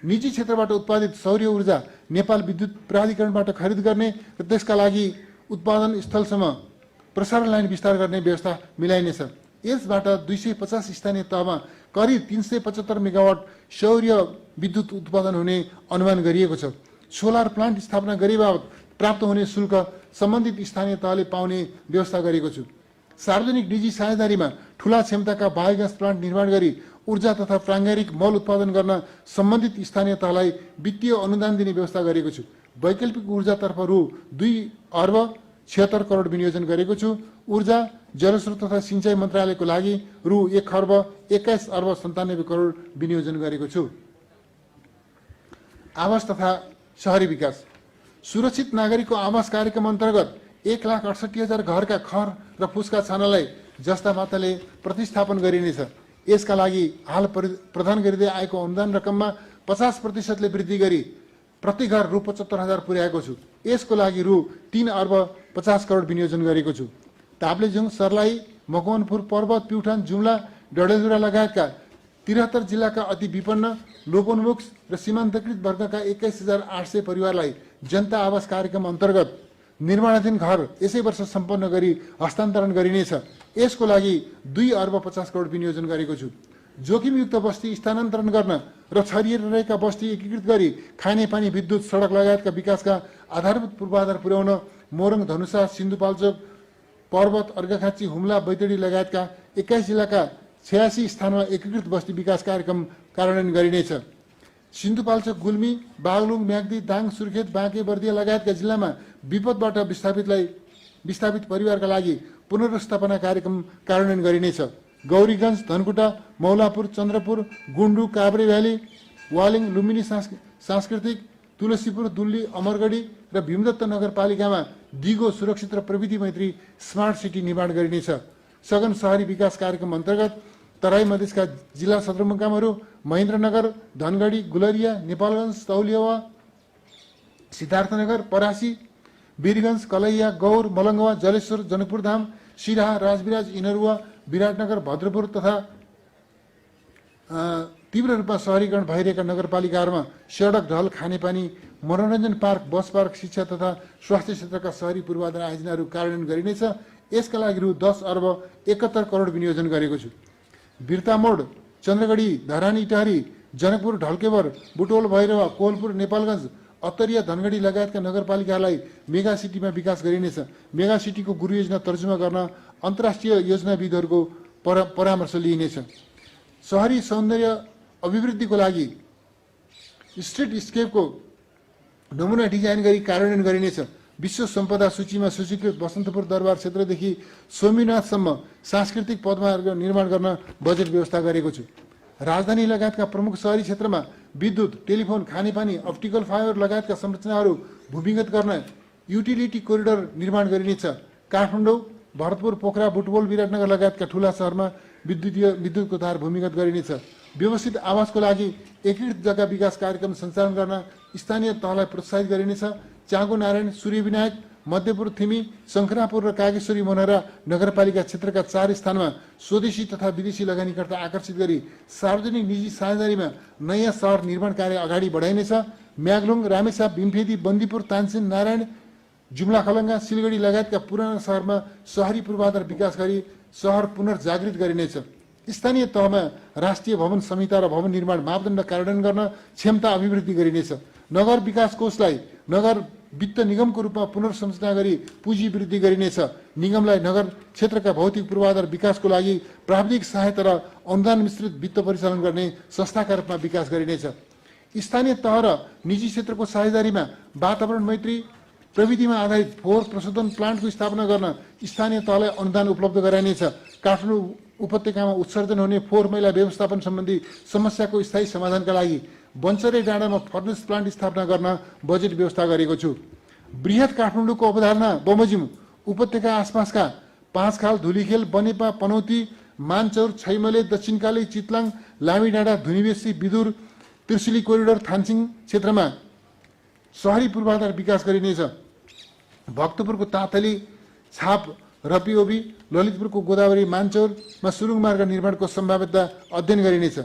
निजी क्षेत्रबाट उत्पादित सौर्य ऊर्जा नेपाल विद्युत प्राधिकरणबाट खरिद गर्ने र त्यसका लागि उत्पादन स्थलसम्म प्रसारण लाइन विस्तार गर्ने व्यवस्था मिलाइनेछ। यसबाट 250 स्थानीय तहमा करिब 375 मेगावाट सौर्य विद्युत उत्पादन हुने अनुमान गरिएको छ। सोलर प्लान्ट स्थापना गरे बाबत प्राप्त हुने शुल्क सम्बन्धित स्थानीय तहले पाउने व्यवस्था गरेको छु। सार्वजनिक निजी साझेदारीमा ठूला क्षमताका बायोग्यास प्लान्ट निर्माण गरी ऊर्जा तथा प्राङ्गारिक मल उत्पादन गर्न सम्बन्धित स्थानीय तहलाई वित्तीय अनुदान दिने व्यवस्था गरेको छु। वैकल्पिक ऊर्जातर्फ रु 2 अर्ब 76 करोड विनियोजन गरेको छु। ऊर्जा, जलस्रोत तथा सिंचाई मन्त्रालयको लागि रु 1 अर्ब 21 अर्ब 97 करोड विनियोजन गरेको छु। आवास तथा शहरी विकास, सुरक्षित नागरिकको आवास कार्यक्रम अन्तर्गत 1,68,000 घरका खर र फुसका छानालाई जस्ता मात्राले प्रतिस्थापन गरिनेछ। यसका लागि हाल प्रदान गरिँदै आएको अनुदान रकममा 50% वृद्धि गरी प्रति घर रु 75,000 पुर्याएको छु। यसको लागि रु 3 अर्ब 50 करोड विनियोजन गरेको छु। ताप्लेजुङ, सर्लाही, मकवानपुर, पर्वत, प्युठान, जुम्ला, डडेलधुरा लगायतका 73 जिल्लाका अति विपन्न, लोपोन्मुख र सीमान्तकृत वर्गका 21,800 परिवारलाई जनता आवास कार्यक्रम अन्तर्गत निर्माणाधीन घर यसै वर्ष सम्पन्न गरी हस्तान्तरण गरिनेछ। यसको लागि 2 अर्ब 50 करोड विनियोजन गरेको छु। जोखिमयुक्त बस्ती स्थानान्तरण गर्न र छरिएर रहेका बस्ती एकीकृत गरी खानेपानी, विद्युत, सडक लगायतका विकासका आधारभूत पूर्वाधार पुर्याउन मोरङ, धनुषा, सिन्धुपाल्चोक, पर्वत, अर्घाखाँची, हुम्ला, बैतडी लगायतका 21 जिल्लाका 86 स्थानमा एकीकृत बस्ती विकास कार्यक्रम कार्यान्वयन गरिनेछ। सिन्धुपाल्चोक, गुल्मी, बागलुङ, म्याग्दी, दाङ, सुर्खेत, बाँके, बर्दिया लगायतका जिल्लामा विपदबाट विस्थापित परिवारका लागि पुनर्स्थापना कार्यक्रम कार्यान्वयन गरिनेछ। गौरीगञ्ज, धनकुटा, मौलापुर, चन्द्रपुर, गुन्डु, काभ्रे भ्याली, वालिङ, लुम्बिनी सांस्कृतिक, तुलसीपुर, दुल्ली, अमरगढी र भीमदत्त नगरपालिकामा दिगो, सुरक्षित र प्रविधि मैत्री स्मार्ट सिटी निर्माण गरिनेछ। सघन शहरी विकास कार्यक्रम अन्तर्गत तराई मधेसका जिल्ला सदरमुकामहरू महेन्द्रनगर, धनगढी, गुलरिया, नेपालगञ्ज, तौलिया, सिद्धार्थनगर, परासी, वीरगञ्ज, कलैया, गौर, मलङ्गवा, जलेश्वर, जनकपुरधाम, सिराहा, राजविराज, इनरुवा, विराटनगर, भद्रपुर तथा तीव्र रूपमा शहरीकरण भइरहेका नगरपालिकाहरूमा सडक, ढल, खानेपानी, मनोरञ्जन पार्क, बस पार्क, शिक्षा तथा स्वास्थ्य क्षेत्रका शहरी पूर्वाधार आयोजनाहरू कार्यान्वयन गरिनेछ। यसका लागि रु 10 अर्ब 71 करोड विनियोजन गरेको छु। बिर्तामोड, चन्द्रगढी, धरानी, इटहरी, जनकपुर, ढल्केवर, बुटोल, भैरवा, कोहलपुर, नेपालगञ्ज, अत्तरिया, धनगढी लगायतका नगरपालिकालाई मेगा सिटीमा विकास गरिनेछ। मेगा सिटीको गुरु योजना तर्जुमा गर्न अन्तर्राष्ट्रिय योजनाविदहरूको परामर्श लिइनेछ। शहरी सौन्दर्य अभिवृद्धिको लागि स्ट्रिट स्केपको नमुना डिजाइन गरी कार्यान्वयन गरिनेछ। विश्व सम्पदा सूचीमा सूचीकृत बसन्तपुर दरबार क्षेत्रदेखि सोमनाथसम्म सांस्कृतिक पदमार्ग निर्माण गर्न बजेट व्यवस्था गरेको छु। राजधानी लगायतका प्रमुख शहरी क्षेत्रमा विद्युत, टेलिफोन, खानेपानी, अप्टिकल फाइबर लगायतका संरचनाहरू भूमिगत गर्न युटिलिटी कोरिडोर निर्माण गरिनेछ। काठमाडौँ, भरतपुर, पोखरा, बुटवल, विराटनगर लगायतका ठूला शहरमा विद्युतको तार भूमिगत गरिनेछ। व्यवस्थित आवासको लागि एकीकृत जग्गा विकास कार्यक्रम सञ्चालन गर्न स्थानीय तहलाई प्रोत्साहित गरिनेछ। चाँगो, नारायण, सूर्यविनायक, मध्यपुर, थिमी, शङ्खरापुर र कागेश्वरी मनोहरा नगरपालिका क्षेत्रका 4 स्थानमा स्वदेशी तथा विदेशी लगानीकर्ता आकर्षित गरी सार्वजनिक निजी साझेदारीमा नयाँ सहर निर्माण कार्य अगाडि बढाइनेछ। म्याग्लुङ, रामेछाप, भीमफेदी, बन्दीपुर, तानसेन, नारायण, जुम्ला, खलङ्गा, सिलगढी लगायतका पुराना शहरमा शहरी पूर्वाधार विकास गरी सहर पुनर्जागृत गरिनेछ। स्थानीय तहमा राष्ट्रिय भवन संहिता र भवन निर्माण मापदण्ड कार्यान्वयन गर्न क्षमता अभिवृद्धि गरिनेछ। नगर विकास कोषलाई नगर वित्त निगमको रूपमा पुनर्संरचना गरी पुँजी वृद्धि गरिनेछ। निगमलाई नगर क्षेत्रका भौतिक पूर्वाधार विकासको लागि प्राविधिक सहायता र अनुदान मिश्रित वित्त परिचालन गर्ने संस्थाका रूपमा विकास गरिनेछ। स्थानीय तह र निजी क्षेत्रको साझेदारीमा वातावरण मैत्री प्रविधिमा आधारित फोहोर प्रशोधन प्लान्टको स्थापना गर्न स्थानीय तहलाई अनुदान उपलब्ध गराइनेछ। काठमाडौँ उपत्यकामा उत्सर्जन हुने फोहोर मैला व्यवस्थापन सम्बन्धी समस्याको स्थायी समाधानका लागि बन्चरे डाँडामा फर्नेस प्लान्ट स्थापना गर्न बजेट व्यवस्था गरेको छु। बृहत काठमाडौँको अवधारणा बमोजिम उपत्यका आसपासका पाँचखाल, धुलीखेल, बनेपा, पनौती, मानचौर, छैमले, दक्षिणकाली, चितलाङ, लामीडाँडा, धुनीबेसी, बिदुर, त्रिशुली कोरिडोर, थानसिङ क्षेत्रमा शहरी पूर्वाधार विकास गरिनेछ। भक्तपुरको ताँतली, छाप, रपिओबी, ललितपुरको गोदावरी, मानचौरमा सुरुङ मार्ग निर्माणको सम्भाव्यता अध्ययन गरिनेछ।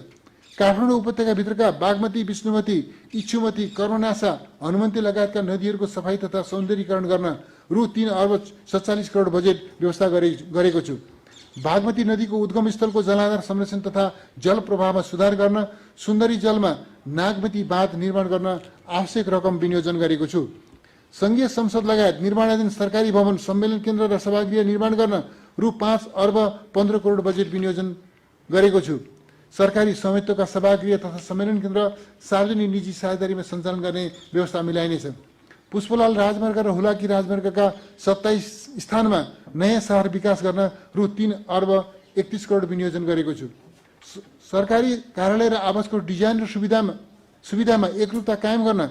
काठमाडौँ उपत्यकाभित्रका बागमती, विष्णुमती, इच्छुमती, कर्मनासा, हनुमन्ती लगायतका नदीहरूको सफाई तथा सौन्दर्यीकरण गर्न रु 3 अर्ब 47 करोड बजेट व्यवस्था गरेको छु। बागमती नदीको उद्गम स्थलको जलाधार संरक्षण तथा जल प्रवाहमा सुधार गर्न सुन्दरी जलमा नागमती बाँध निर्माण गर्न आवश्यक रकम विनियोजन गरेको छु। संघीय संसद लगायत निर्माणाधीन सरकारी भवन, सम्मेलन केन्द्र र सभागृह निर्माण गर्न रु 5 अर्ब 15 करोड बजेट विनियोजन गरेको छु। सरकारी स्वामित्वका सभागृह तथा सम्मेलन केन्द्र सार्वजनिक निजी साझेदारीमा सञ्चालन गर्ने व्यवस्था मिलाइनेछ। पुष्पलाल राजमार्ग र हुलाकी राजमार्गका 27 स्थानमा नयाँ सहर विकास गर्न रु 3 अर्ब 31 करोड विनियोजन गरेको छु। सरकारी कार्यालय र आवासको डिजाइन र सुविधामा एकरूपता कायम गर्न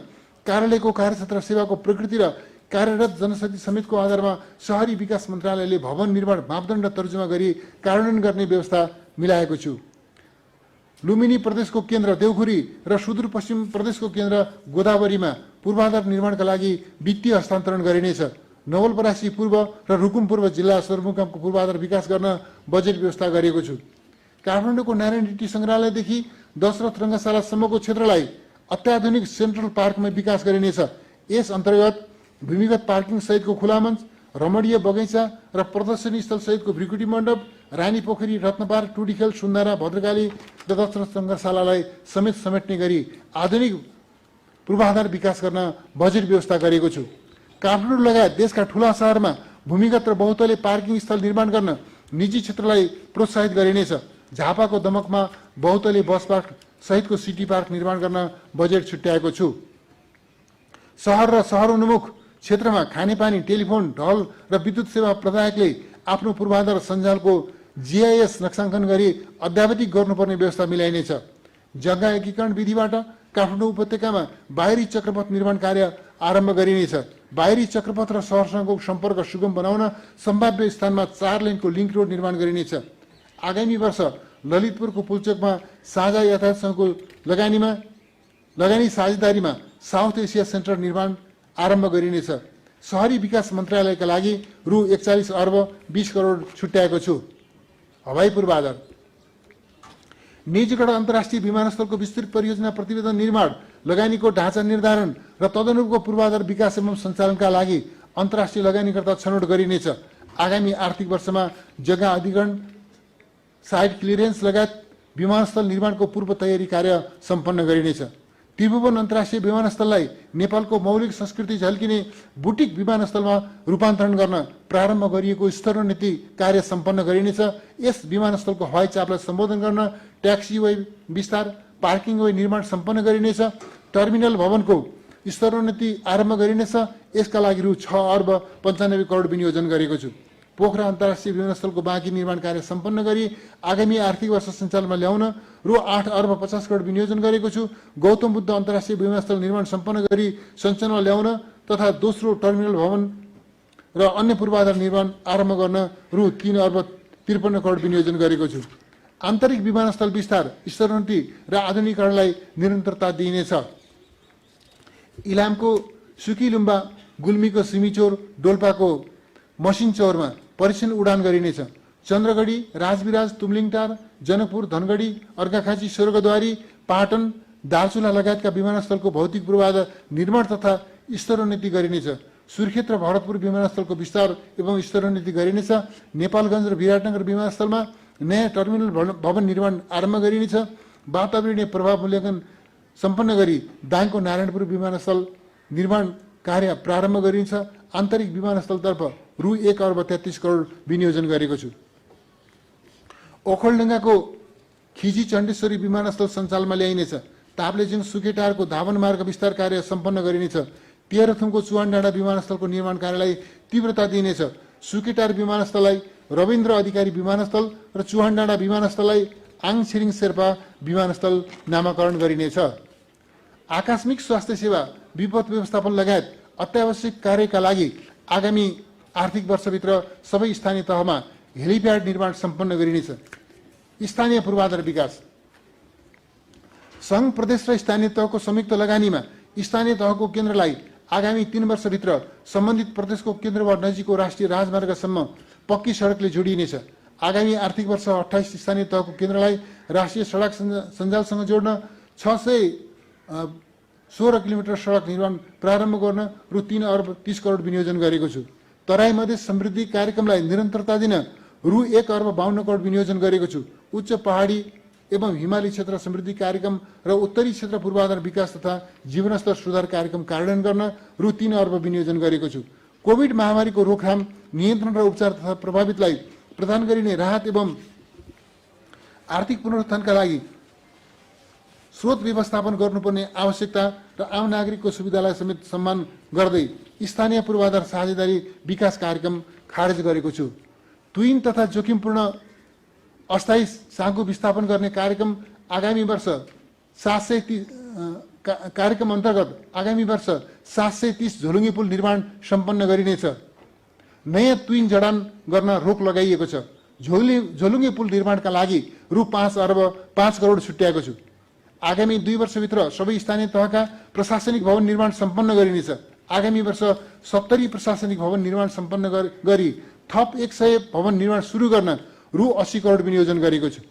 कार्यालयको कार्यक्षेत्र सेवाको प्रकृति र कार्यरत जनशक्ति समेतको आधारमा शहरी विकास मन्त्रालयले भवन निर्माण मापदण्ड तर्जुमा गरी कार्यान्वयन गर्ने व्यवस्था मिलाएको छु। लुम्बिनी प्रदेशको केन्द्र देउखुरी र सुदूरपश्चिम प्रदेशको केन्द्र गोदावरीमा पूर्वाधार निर्माणका लागि वित्तीय हस्तान्तरण गरिनेछ। नवलपरासी पूर्व र रुकुम पूर्व जिल्ला सदरमुकामको पूर्वाधार विकास गर्न बजेट व्यवस्था गरेको छु। काठमाडौँको नारायण रेड्डी सङ्ग्रहालयदेखि दशरथ रङ्गशालासम्मको क्षेत्रलाई अत्याधुनिक सेन्ट्रल पार्कमा विकास गरिनेछ। यस अन्तर्गत भूमिगत पार्किङ सहितको खुला मञ्च, रमणीय बगैँचा र प्रदर्शनी स्थल सहितको भ्रिकुटी मण्डप, रानी पोखरी, रत्नपार, टुडीखेल, सुन्दारा, भद्रकाली र दशरथ रङ्गशालालाई समेट्ने गरी आधुनिक पूर्वाधार विकास गर्न बजेट व्यवस्था गरेको छु। काठमाडौँ लगायत देशका ठूला शहरमा भूमिगत र बहुतले पार्किङ स्थल निर्माण गर्न निजी क्षेत्रलाई प्रोत्साहित गरिनेछ। झापाको दमकमा बहुतले बस पार्क सहितको सिटी पार्क निर्माण गर्न बजेट छुट्याएको छु। शहर र शहरोन्मुख क्षेत्रमा खानेपानी, टेलिफोन, ढल र विद्युत सेवा प्रदायकले आफ्नो पूर्वाधार सञ्जालको जीआईएस नक्साङ्कन गरी अद्यावधिक गर्नुपर्ने व्यवस्था मिलाइनेछ। जग्गा एकीकरण विधिबाट काठमाडौँ उपत्यकामा बाहिरी चक्रपथ निर्माण कार्य आरम्भ गरिनेछ। बाहिरी चक्रपथ र सहरसँगको सम्पर्क सुगम बनाउन सम्भाव्य स्थानमा 4 लेनको लिङ्क रोड निर्माण गरिनेछ। आगामी वर्ष ललितपुरको पुल्चोकमा साझा यातायात सङ्घको लगानी साझेदारीमा साउथ एसिया सेन्टर निर्माण आरम्भ गरिनेछ। शहरी विकास मन्त्रालयका लागि रु 41 अर्ब 20 करोड छुट्याएको छु। हवाई पूर्वाधार निजगढ अन्तर्राष्ट्रिय विमानस्थलको विस्तृत परियोजना प्रतिवेदन निर्माण, लगानीको ढाँचा निर्धारण र तदनुरूपको पूर्वाधार विकास एवं सञ्चालनका लागि अन्तर्राष्ट्रिय लगानीकर्ता छनौट गरिनेछ। आगामी आर्थिक वर्षमा जग्गा अधिग्रहण, साइट क्लियरेन्स लगायत विमानस्थल निर्माणको पूर्व तयारी कार्य सम्पन्न गरिनेछ। त्रिभुवन अन्तर्राष्ट्रिय विमानस्थललाई नेपालको मौलिक संस्कृति झल्किने बुटिक विमानस्थलमा रूपान्तरण गर्न प्रारम्भ गरिएको स्तरोन्नति कार्य सम्पन्न गरिनेछ। यस विमानस्थलको हवाई चापलाई सम्बोधन गर्न ट्याक्सीवे विस्तार, पार्किङवे निर्माण सम्पन्न गरिनेछ। टर्मिनल भवनको स्तरोन्नति आरम्भ गरिनेछ। यसका लागि रु 6 अर्ब 95 करोड विनियोजन गरेको छु। पोखरा अन्तर्राष्ट्रिय विमानस्थलको बाँकी निर्माण कार्य सम्पन्न गरी आगामी आर्थिक वर्ष सञ्चालनमा ल्याउन रु 8 अर्ब 50 करोड विनियोजन गरेको छु। गौतम बुद्ध अन्तर्राष्ट्रिय विमानस्थल निर्माण सम्पन्न गरी सञ्चालनमा ल्याउन तथा दोस्रो टर्मिनल भवन र अन्य पूर्वाधार निर्माण आरम्भ गर्न रु 3 अर्ब 53 करोड विनियोजन गरेको छु। आन्तरिक विमानस्थल विस्तार, स्तरोन्नति र आधुनिकीकरणलाई निरन्तरता दिइनेछ। इलामको सुकीलुम्बा, गुल्मीको सिमिचोर, डोल्पाको मसिनचौरमा परीक्षण उडान गरिनेछ। चन्द्रगढी, राजविराज, तुमलिङटार, जनकपुर, धनगढी, अर्घाखाँची, स्वर्गद्वारी, पाटन, दार्चुला लगायतका विमानस्थलको भौतिक पूर्वाधार निर्माण तथा स्तरोन्नति गरिनेछ। सुर्खेत र भरतपुर विमानस्थलको विस्तार एवं स्तरोन्नति गरिनेछ। नेपालगञ्ज र विराटनगर विमानस्थलमा नयाँ टर्मिनल भवन निर्माण आरम्भ गरिनेछ। वातावरणीय प्रभाव मूल्याङ्कन सम्पन्न गरी दाङको नारायणपुर विमानस्थल निर्माण कार्य प्रारम्भ गरिन्छ। आन्तरिक विमानस्थलतर्फ रु 1 अर्ब 33 करोड विनियोजन गरेको छु। ओखलढुङ्गाको खिजी चण्डेश्वरी विमानस्थल सञ्चालनमा ल्याइनेछ। ताप्लेजुङ सुकेटारको धावन मार्ग विस्तार कार्य सम्पन्न गरिनेछ। तेह्रथुमको चुवानडाँडा विमानस्थलको निर्माण कार्यलाई तीव्रता दिइनेछ। सुकेटार विमानस्थललाई रविन्द्र अधिकारी विमानस्थल र चुवानडाँडा विमानस्थललाई आङ छिरिङ शेर्पा विमानस्थल नामाकरण गरिनेछ। आकस्मिक स्वास्थ्य सेवा, विपद व्यवस्थापन लगायत अत्यावश्यक कार्यका लागि आगामी आर्थिक वर्षभित्र सबै स्थानीय तहमा हेलिप्याड निर्माण सम्पन्न गरिनेछ। स्थानीय पूर्वाधार विकास सङ्घ, प्रदेश र स्थानीय तहको संयुक्त लगानीमा स्थानीय तहको केन्द्रलाई आगामी 3 वर्षभित्र सम्बन्धित प्रदेशको केन्द्रबाट नजिकको राष्ट्रिय राजमार्गसम्म पक्की सडकले जोडिनेछ। आगामी आर्थिक वर्ष 28 स्थानीय तहको केन्द्रलाई राष्ट्रिय सडक सञ्जालसँग जोड्न 616 किलोमिटर सडक निर्माण प्रारम्भ गर्न रु 3 अर्ब 30 करोड विनियोजन गरेको छु। तराई मधेस समृद्धि कार्यक्रमलाई निरन्तरता दिन रु 1 अर्ब 52 करोड विनियोजन गरेको छु। उच्च पहाडी एवं हिमाली क्षेत्र समृद्धि कार्यक्रम र उत्तरी क्षेत्र पूर्वाधार विकास तथा जीवनस्तर सुधार कार्यक्रम कार्यान्वयन गर्न रु 3 अर्ब विनियोजन गरेको छु। कोभिड महामारीको रोकथाम, नियन्त्रण र उपचार तथा प्रभावितलाई प्रदान गरिने राहत एवं आर्थिक पुनरुत्थानका लागि स्रोत व्यवस्थापन गर्नुपर्ने आवश्यकता र आम नागरिकको सुविधालाई समेत सम्मान गर्दै स्थानीय पूर्वाधार साझेदारी विकास कार्यक्रम खारेज गरेको छु। तुइन तथा जोखिमपूर्ण अस्थायी साँघु विस्थापन गर्ने कार्यक्रम आगामी वर्ष कार्यक्रम अन्तर्गत आगामी वर्ष 730 झोलुङ्गे पुल निर्माण सम्पन्न गरिनेछ। नयाँ तुइङ जडान गर्न रोक लगाइएको छ। झोलुङ्गे पुल निर्माणका लागि रु 5 करोड छुट्याएको छु। आगामी 2 वर्षभित्र सबै स्थानीय तहका प्रशासनिक भवन निर्माण सम्पन्न गरिनेछ। आगामी वर्ष 70 प्रशासनिक भवन निर्माण सम्पन्न गरी थप 100 भवन निर्माण सुरु गर्न रु 80 करोड विनियोजन गरेको छु।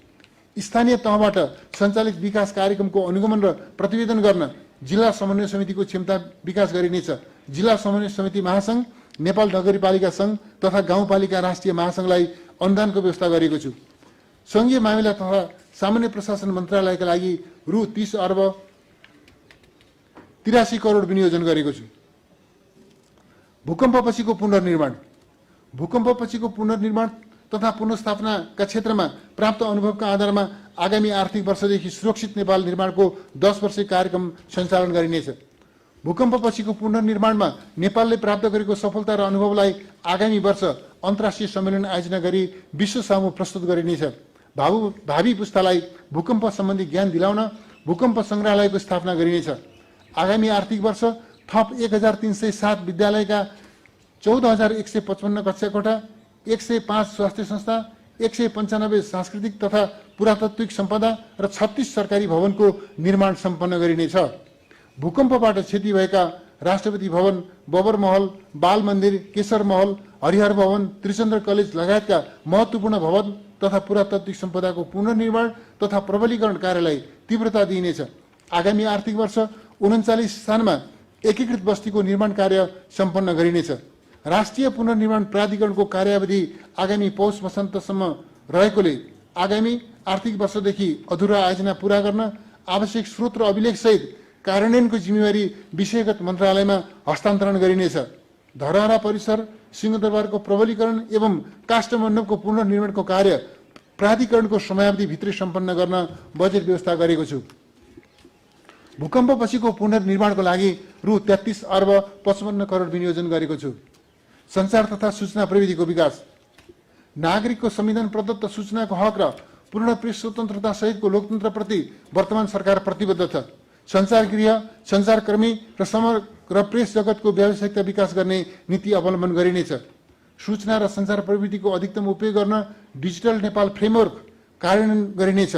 स्थानीय तहबाट सञ्चालित विकास कार्यक्रमको अनुगमन र प्रतिवेदन गर्न जिल्ला समन्वय समितिको क्षमता विकास गरिनेछ। जिल्ला समन्वय समिति महासंघ, नेपाल नगरपालिका संघ तथा गाउँपालिका राष्ट्रिय महासंघलाई अनुदानको व्यवस्था गरेको छु। संघीय मामिला तथा सामान्य प्रशासन मन्त्रालयका लागि रु 30 अर्ब 83 करोड विनियोजन गरेको छु। भूकम्पपछिको पुनर्निर्माण तथा पुनर्स्थापनाका क्षेत्रमा प्राप्त अनुभवका आधारमा आगामी आर्थिक वर्षदेखि सुरक्षित नेपाल निर्माणको 10 वर्षीय कार्यक्रम सञ्चालन गरिनेछ। भूकम्पपछिको पुनर्निर्माणमा नेपालले प्राप्त गरेको सफलता र अनुभवलाई आगामी वर्ष अन्तर्राष्ट्रिय सम्मेलन आयोजना गरी विश्व सामु प्रस्तुत गरिनेछ। भावी पुस्तालाई भूकम्प सम्बन्धी ज्ञान दिलाउन भूकम्प संग्रहालयको स्थापना गरिनेछ। आगामी आर्थिक वर्ष थप 1307 विद्यालयका 14155 कक्षा कोठा, 105 स्वास्थ्य संस्था, 195 सांस्कृतिक तथा पुरातात्विक सम्पदा र 36 सरकारी भवनको निर्माण सम्पन्न गरिनेछ। भूकम्पबाट क्षति भएका राष्ट्रपति भवन, बबर महल, बाल मन्दिर, केशर महल, हरिहर भवन, त्रिचन्द्र कलेज लगायतका महत्त्वपूर्ण भवन तथा पुरातात्विक सम्पदाको पुनर्निर्माण तथा प्रबलीकरण कार्यलाई तीव्रता दिइनेछ। आगामी आर्थिक वर्ष 39 स्थानमा एकीकृत बस्तीको निर्माण कार्य सम्पन्न गरिनेछ। राष्ट्रिय पुनर्निर्माण प्राधिकरणको कार्यावधि आगामी पौष वसन्तसम्म रहेकोले आगामी आर्थिक वर्षदेखि अधुरा आयोजना पूरा गर्न आवश्यक स्रोत र अभिलेखसहित कार्यान्वयनको जिम्मेवारी विषयगत मन्त्रालयमा हस्तान्तरण गरिनेछ। धरहरा परिसर, सिंहदरबारको प्रबलीकरण एवं काष्ठमण्डपको पुनर्निर्माणको कार्य प्राधिकरणको समयावधिभित्रै सम्पन्न गर्न बजेट व्यवस्था गरेको छु। भूकम्पपछिको पुनर्निर्माणको लागि रु 33 अर्ब 55 करोड विनियोजन गरेको छु। सञ्चार तथा सूचना प्रविधिको विकास। नागरिकको संविधान प्रदत्त सूचनाको हक र पूर्ण प्रेस स्वतन्त्रता सहितको लोकतन्त्रप्रति वर्तमान सरकार प्रतिबद्ध छ। सञ्चारगृह, सञ्चारकर्मी र समग्र प्रेस जगतको व्यावसायिकता विकास गर्ने नीति अवलम्बन गरिनेछ। सूचना र सञ्चार प्रविधिको अधिकतम उपयोग गर्न डिजिटल नेपाल फ्रेमवर्क कार्यान्वयन गरिनेछ।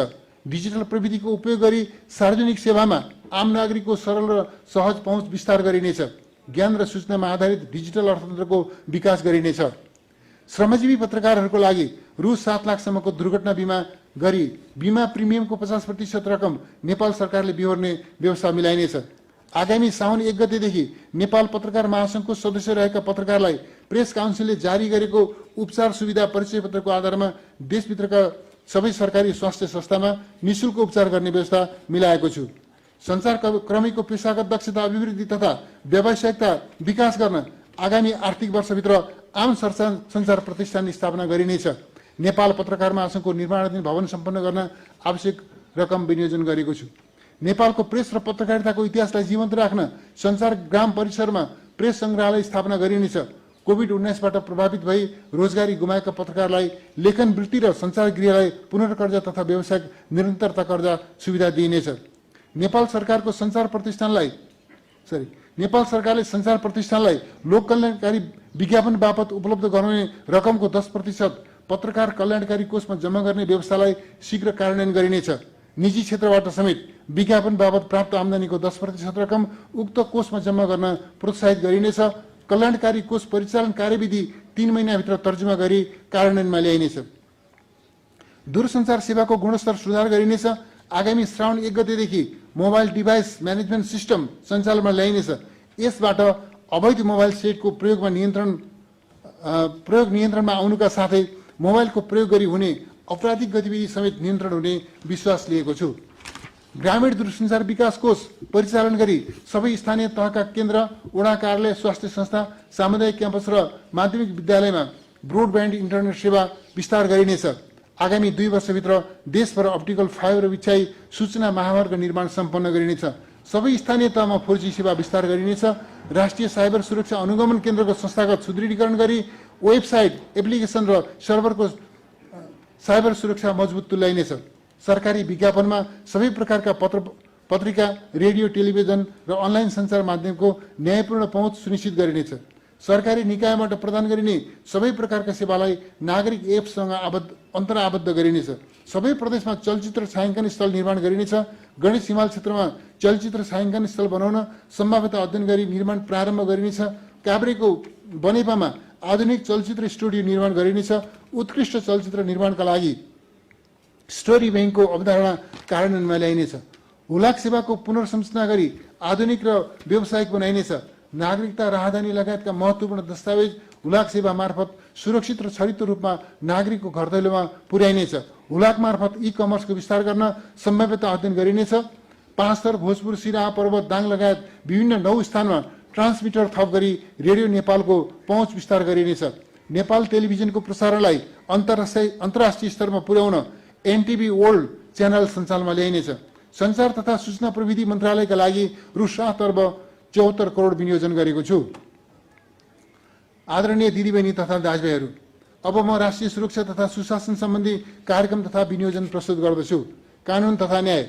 डिजिटल प्रविधिको उपयोग गरी सार्वजनिक सेवामा आम नागरिकको सरल र सहज पहुँच विस्तार गरिनेछ। ज्ञान र सूचनामा आधारित डिजिटल अर्थतन्त्रको विकास गरिनेछ। श्रमजीवी पत्रकारहरूको लागि रु 7 लाखसम्मको दुर्घटना बिमा गरी बिमा प्रिमियमको 50% रकम नेपाल सरकारले बिहोर्ने व्यवस्था मिलाइनेछ। आगामी साउन 1 गतेदेखि नेपाल पत्रकार महासंघको सदस्य रहेका पत्रकारलाई प्रेस काउन्सिलले जारी गरेको उपचार सुविधा परिचय पत्रको आधारमा देशभित्रका सबै सरकारी स्वास्थ्य संस्थामा निःशुल्क उपचार गर्ने व्यवस्था मिलाएको छु। सञ्चारकर्मीको पेशागत दक्षता अभिवृद्धि तथा व्यावसायिकता विकास गर्न आगामी आर्थिक वर्षभित्र आम सञ्चार प्रतिष्ठान स्थापना गरिनेछ। नेपाल पत्रकार महासंघको निर्माणाधीन भवन सम्पन्न गर्न आवश्यक रकम विनियोजन गरेको छु। नेपालको प्रेस र पत्रकारिताको इतिहासलाई जीवन्त राख्न सञ्चार ग्राम परिसरमा प्रेस संग्रहालय स्थापना गरिनेछ। कोभिड-19बाट प्रभावित भई रोजगारी गुमाएका पत्रकारलाई लेखन वृत्ति र सञ्चार गृहलाई पुनर्कर्जा तथा व्यावसायिक निरन्तरता कर्जा सुविधा दिइनेछ। नेपाल सरकारले सञ्चार प्रतिष्ठानलाई लोक कल्याणकारी विज्ञापन बापत उपलब्ध गराउने रकमको 10% पत्रकार कल्याणकारी कोषमा जम्मा गर्ने व्यवस्थालाई शीघ्र कार्यान्वयन गरिनेछ। निजी क्षेत्रबाट समेत विज्ञापन बापत प्राप्त आम्दानीको 10% रकम उक्त कोषमा जम्मा गर्न प्रोत्साहित गरिनेछ। कल्याणकारी कोष परिचालन कार्यविधि 3 महिनाभित्र तर्जुमा गरी कार्यान्वयनमा ल्याइनेछ। दूरसञ्चार सेवाको गुणस्तर सुधार गरिनेछ। आगामी श्रावण 1 गतेदेखि मोबाइल डिभाइस म्यानेजमेन्ट सिस्टम सञ्चालनमा ल्याइनेछ। यसबाट अवैध मोबाइल सेटको प्रयोग नियन्त्रणमा आउनुका साथै मोबाइलको प्रयोग गरी हुने अपराधिक गतिविधि समेत नियन्त्रण हुने विश्वास लिएको छु। ग्रामीण दूरसञ्चार विकास कोष परिचालन गरी सबै स्थानीय तहका केन्द्र, वडा कार्यालय, स्वास्थ्य संस्था, सामुदायिक क्याम्पस र माध्यमिक विद्यालयमा ब्रोडब्यान्ड इन्टरनेट सेवा विस्तार गरिनेछ। आगामी 2 वर्षभित्र देशभर अप्टिकल फाइबर बिछाई सूचना महामार्ग निर्माण सम्पन्न गरिनेछ। सबै स्थानीय तहमा 4G सेवा विस्तार गरिनेछ। राष्ट्रिय साइबर सुरक्षा अनुगमन केन्द्रको संस्थागत सुदृढीकरण गरी वेबसाइट, एप्लिकेसन र सर्भरको साइबर सुरक्षा मजबुत तुल्याइनेछ। सरकारी विज्ञापनमा सबै प्रकारका पत्रिका, रेडियो, टेलिभिजन र अनलाइन सञ्चार माध्यमको न्यायपूर्ण पहुँच सुनिश्चित गरिनेछ। सरकारी निकायबाट प्रदान गरिने सबै प्रकारका सेवालाई नागरिक एपसँग अन्तराबद्ध गरिनेछ। सबै प्रदेशमा चलचित्र छायाङ्कन स्थल निर्माण गरिनेछ। गणेश हिमाल क्षेत्रमा चलचित्र छायाङ्कन स्थल बनाउन सम्भाव्यता अध्ययन गरी निर्माण प्रारम्भ गरिनेछ। काभ्रेको बनेपामा आधुनिक चलचित्र स्टुडियो निर्माण गरिनेछ। उत्कृष्ट चलचित्र निर्माणका लागि स्टोरी ब्याङ्कको अवधारणा कार्यान्वयनमा ल्याइनेछ। हुलाक सेवाको पुनर्संरचना गरी आधुनिक र व्यावसायिक बनाइनेछ। नागरिकता, राहदानी लगायतका महत्त्वपूर्ण दस्तावेज हुलाक सेवा मार्फत सुरक्षित र छरितो रूपमा नागरिकको घर दैलोमा पुर्याइनेछ। हुलाक मार्फत ई कमर्सको विस्तार गर्न सम्भाव्यता अध्ययन गरिनेछ। पाँचथर, भोजपुर, सिराहा, पर्वत, दाङ लगायत विभिन्न 9 स्थानमा ट्रान्समिटर थप गरी रेडियो नेपालको पहुँच विस्तार गरिनेछ। नेपाल टेलिभिजनको प्रसारणलाई अन्तर्राष्ट्रिय स्तरमा पुर्याउन एनटिभी वर्ल्ड च्यानल सञ्चालनमा ल्याइनेछ। सञ्चार तथा सूचना प्रविधि मन्त्रालयका लागि रु 7 अर्ब 74 करोड विनियोजन गरेको छु। आदरणीय दिदीबहिनी तथा दाजुभाइहरू, अब म राष्ट्रिय सुरक्षा तथा सुशासन सम्बन्धी कार्यक्रम तथा विनियोजन प्रस्तुत गर्दछु। कानुन तथा न्याय।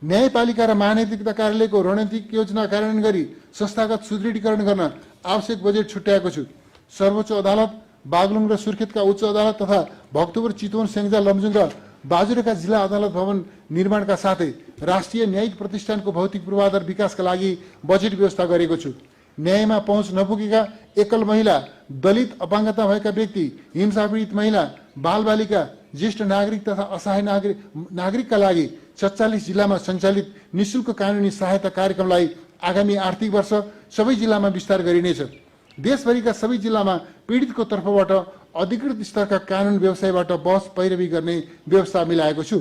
न्यायपालिका र महानैतिकता कार्यालयको रणनीतिक योजना कार्यान्वयन गरी संस्थागत सुदृढीकरण गर्न आवश्यक बजेट छुट्याएको छु। सर्वोच्च अदालत, बागलुङ र सुर्खेतका उच्च अदालत तथा भक्तपुर, चितवन, स्याङ्जा, लमजुङ र बाजुराका जिल्ला अदालत भवन निर्माणका साथै राष्ट्रिय न्यायिक प्रतिष्ठानको भौतिक पूर्वाधार विकासका लागि बजेट व्यवस्था गरेको छु। न्यायमा पहुँच नपुगेका एकल महिला, दलित, अपाङ्गता भएका व्यक्ति, हिंसा पीडित महिला, बालबालिका, ज्येष्ठ नागरिक तथा असहाय नागरिकका लागि 47 जिल्लामा सञ्चालित निःशुल्क कानुनी सहायता कार्यक्रमलाई आगामी आर्थिक वर्ष सबै जिल्लामा विस्तार गरिनेछ। देशभरिका सबै जिल्लामा पीडितको तर्फबाट अधिकृत स्तरका कानुन व्यवसायबाट बहस पैरवी गर्ने व्यवस्था मिलाएको छु।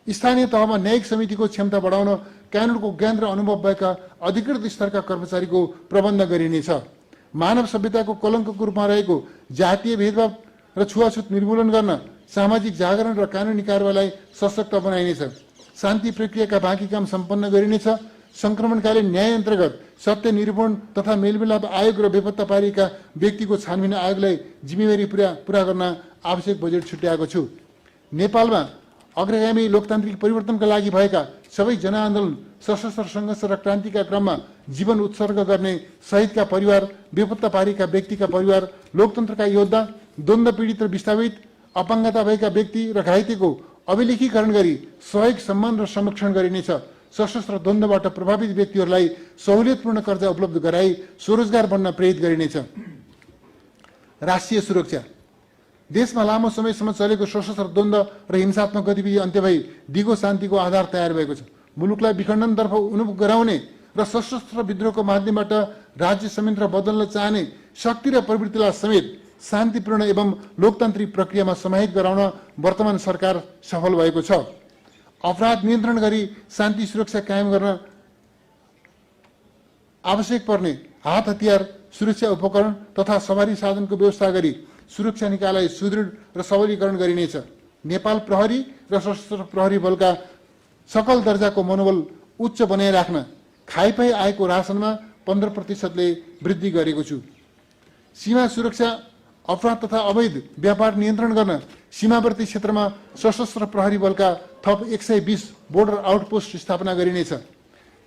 स्थानीय तहमा न्यायिक समितिको क्षमता बढाउन कानुनको ज्ञान र अनुभव भएका अधिकृत स्तरका कर्मचारीको प्रबन्ध गरिनेछ। मानव सभ्यताको कलङ्कको रूपमा रहेको जातीय भेदभाव र छुवाछुत निर्मूलन गर्न सामाजिक जागरण र कानुनी कारबाहीलाई सशक्त बनाइनेछ। शान्ति प्रक्रियाका बाँकी काम सम्पन्न गरिनेछ। संक्रमणकालीन न्याय अन्तर्गत सत्य निरूपण तथा मेलमिलाप आयोग र बेपत्ता पारिएका व्यक्तिको छानबिन आयोगलाई जिम्मेवारी पुरा गर्न आवश्यक बजेट छुट्याएको छु। नेपालमा अग्रगामी लोकतान्त्रिक परिवर्तनका लागि भएका सबै जनआन्दोलन, सशस्त्र सङ्घर्ष र क्रान्तिका क्रममा जीवन उत्सर्ग गर्ने शहीदका परिवार, बेपत्ता पारिएका व्यक्तिका परिवार, लोकतन्त्रका योद्धा, द्वन्द्व पीडित र विस्थापित, अपाङ्गता भएका व्यक्ति र घाइतेको अभिलेखीकरण गरी सहयोग, सम्मान र संरक्षण गरिनेछ। सशस्त्र द्वन्द्वबाट प्रभावित व्यक्तिहरूलाई सहुलियतपूर्ण कर्जा उपलब्ध गराई स्वरोजगार बन्न प्रेरित गरिनेछ। राष्ट्रिय सुरक्षा। देशमा लामो समयसम्म चलेको सशस्त्र द्वन्द्व र हिंसात्मक गतिविधि अन्त्य भई दिगो शान्तिको आधार तयार भएको छ। मुलुकलाई विखण्डनतर्फ उन्मुख गराउने र सशस्त्र विद्रोहको माध्यमबाट राज्य संयन्त्र बदल्न चाहने शक्ति र प्रवृत्तिलाई समेत शान्तिपूर्ण एवं लोकतान्त्रिक प्रक्रियामा समाहित गराउन वर्तमान सरकार सफल भएको छ। अपराध नियन्त्रण गरी शान्ति सुरक्षा कायम गर्न आवश्यक पर्ने हात हतियार, सुरक्षा उपकरण तथा सवारी साधनको व्यवस्था गरी सुरक्षा निकायलाई सुदृढ र सबलीकरण गरिनेछ। नेपाल प्रहरी र सशस्त्र प्रहरी बलका सकल दर्जाको मनोबल उच्च बनाइराख्न खाइपाई आएको राशनमा 15% वृद्धि गरेको छु। सीमा सुरक्षा, अपराध तथा अवैध व्यापार नियन्त्रण गर्न सीमावर्ती क्षेत्रमा सशस्त्र प्रहरी बलका थप 120 बोर्डर आउटपोस्ट स्थापना गरिनेछ।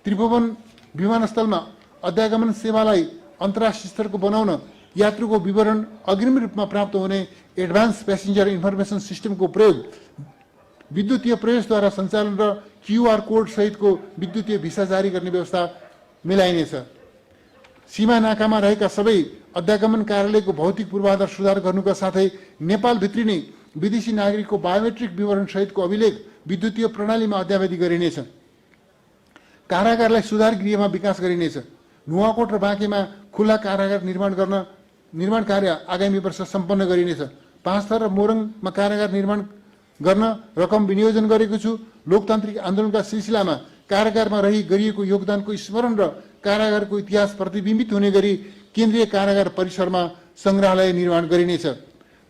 त्रिभुवन विमानस्थलमा अध्यागमन सेवालाई अन्तर्राष्ट्रिय स्तरको बनाउन यात्रुको विवरण अग्रिम रूपमा प्राप्त हुने एडभान्स प्यासेन्जर इन्फर्मेसन सिस्टमको प्रयोग, विद्युतीय प्रवेशद्वारा सञ्चालन र QR कोड सहितको विद्युतीय भिसा जारी गर्ने व्यवस्था मिलाइनेछ। सीमा नाकामा रहेका सबै अध्यागमन कार्यालयको भौतिक पूर्वाधार सुधार गर्नुका साथै नेपाल भित्रिने विदेशी नागरिकको बायोमेट्रिक विवरण सहितको अभिलेख विद्युतीय प्रणालीमा अद्यावधि गरिनेछ। कारागारलाई सुधार गृहमा विकास गरिनेछ। नुवाकोट र बाँकेमा खुल्ला कारागार निर्माण कार्य आगामी वर्ष सम्पन्न गरिनेछ। पाँचथर र मोरङमा कारागार निर्माण गर्न रकम विनियोजन गरेको छु। लोकतान्त्रिक आन्दोलनका सिलसिलामा कारागारमा रही गरिएको योगदानको स्मरण र कारागारको इतिहास प्रतिबिम्बित हुने गरी केन्द्रीय कारागार परिसरमा संग्रहालय निर्माण गरिनेछ।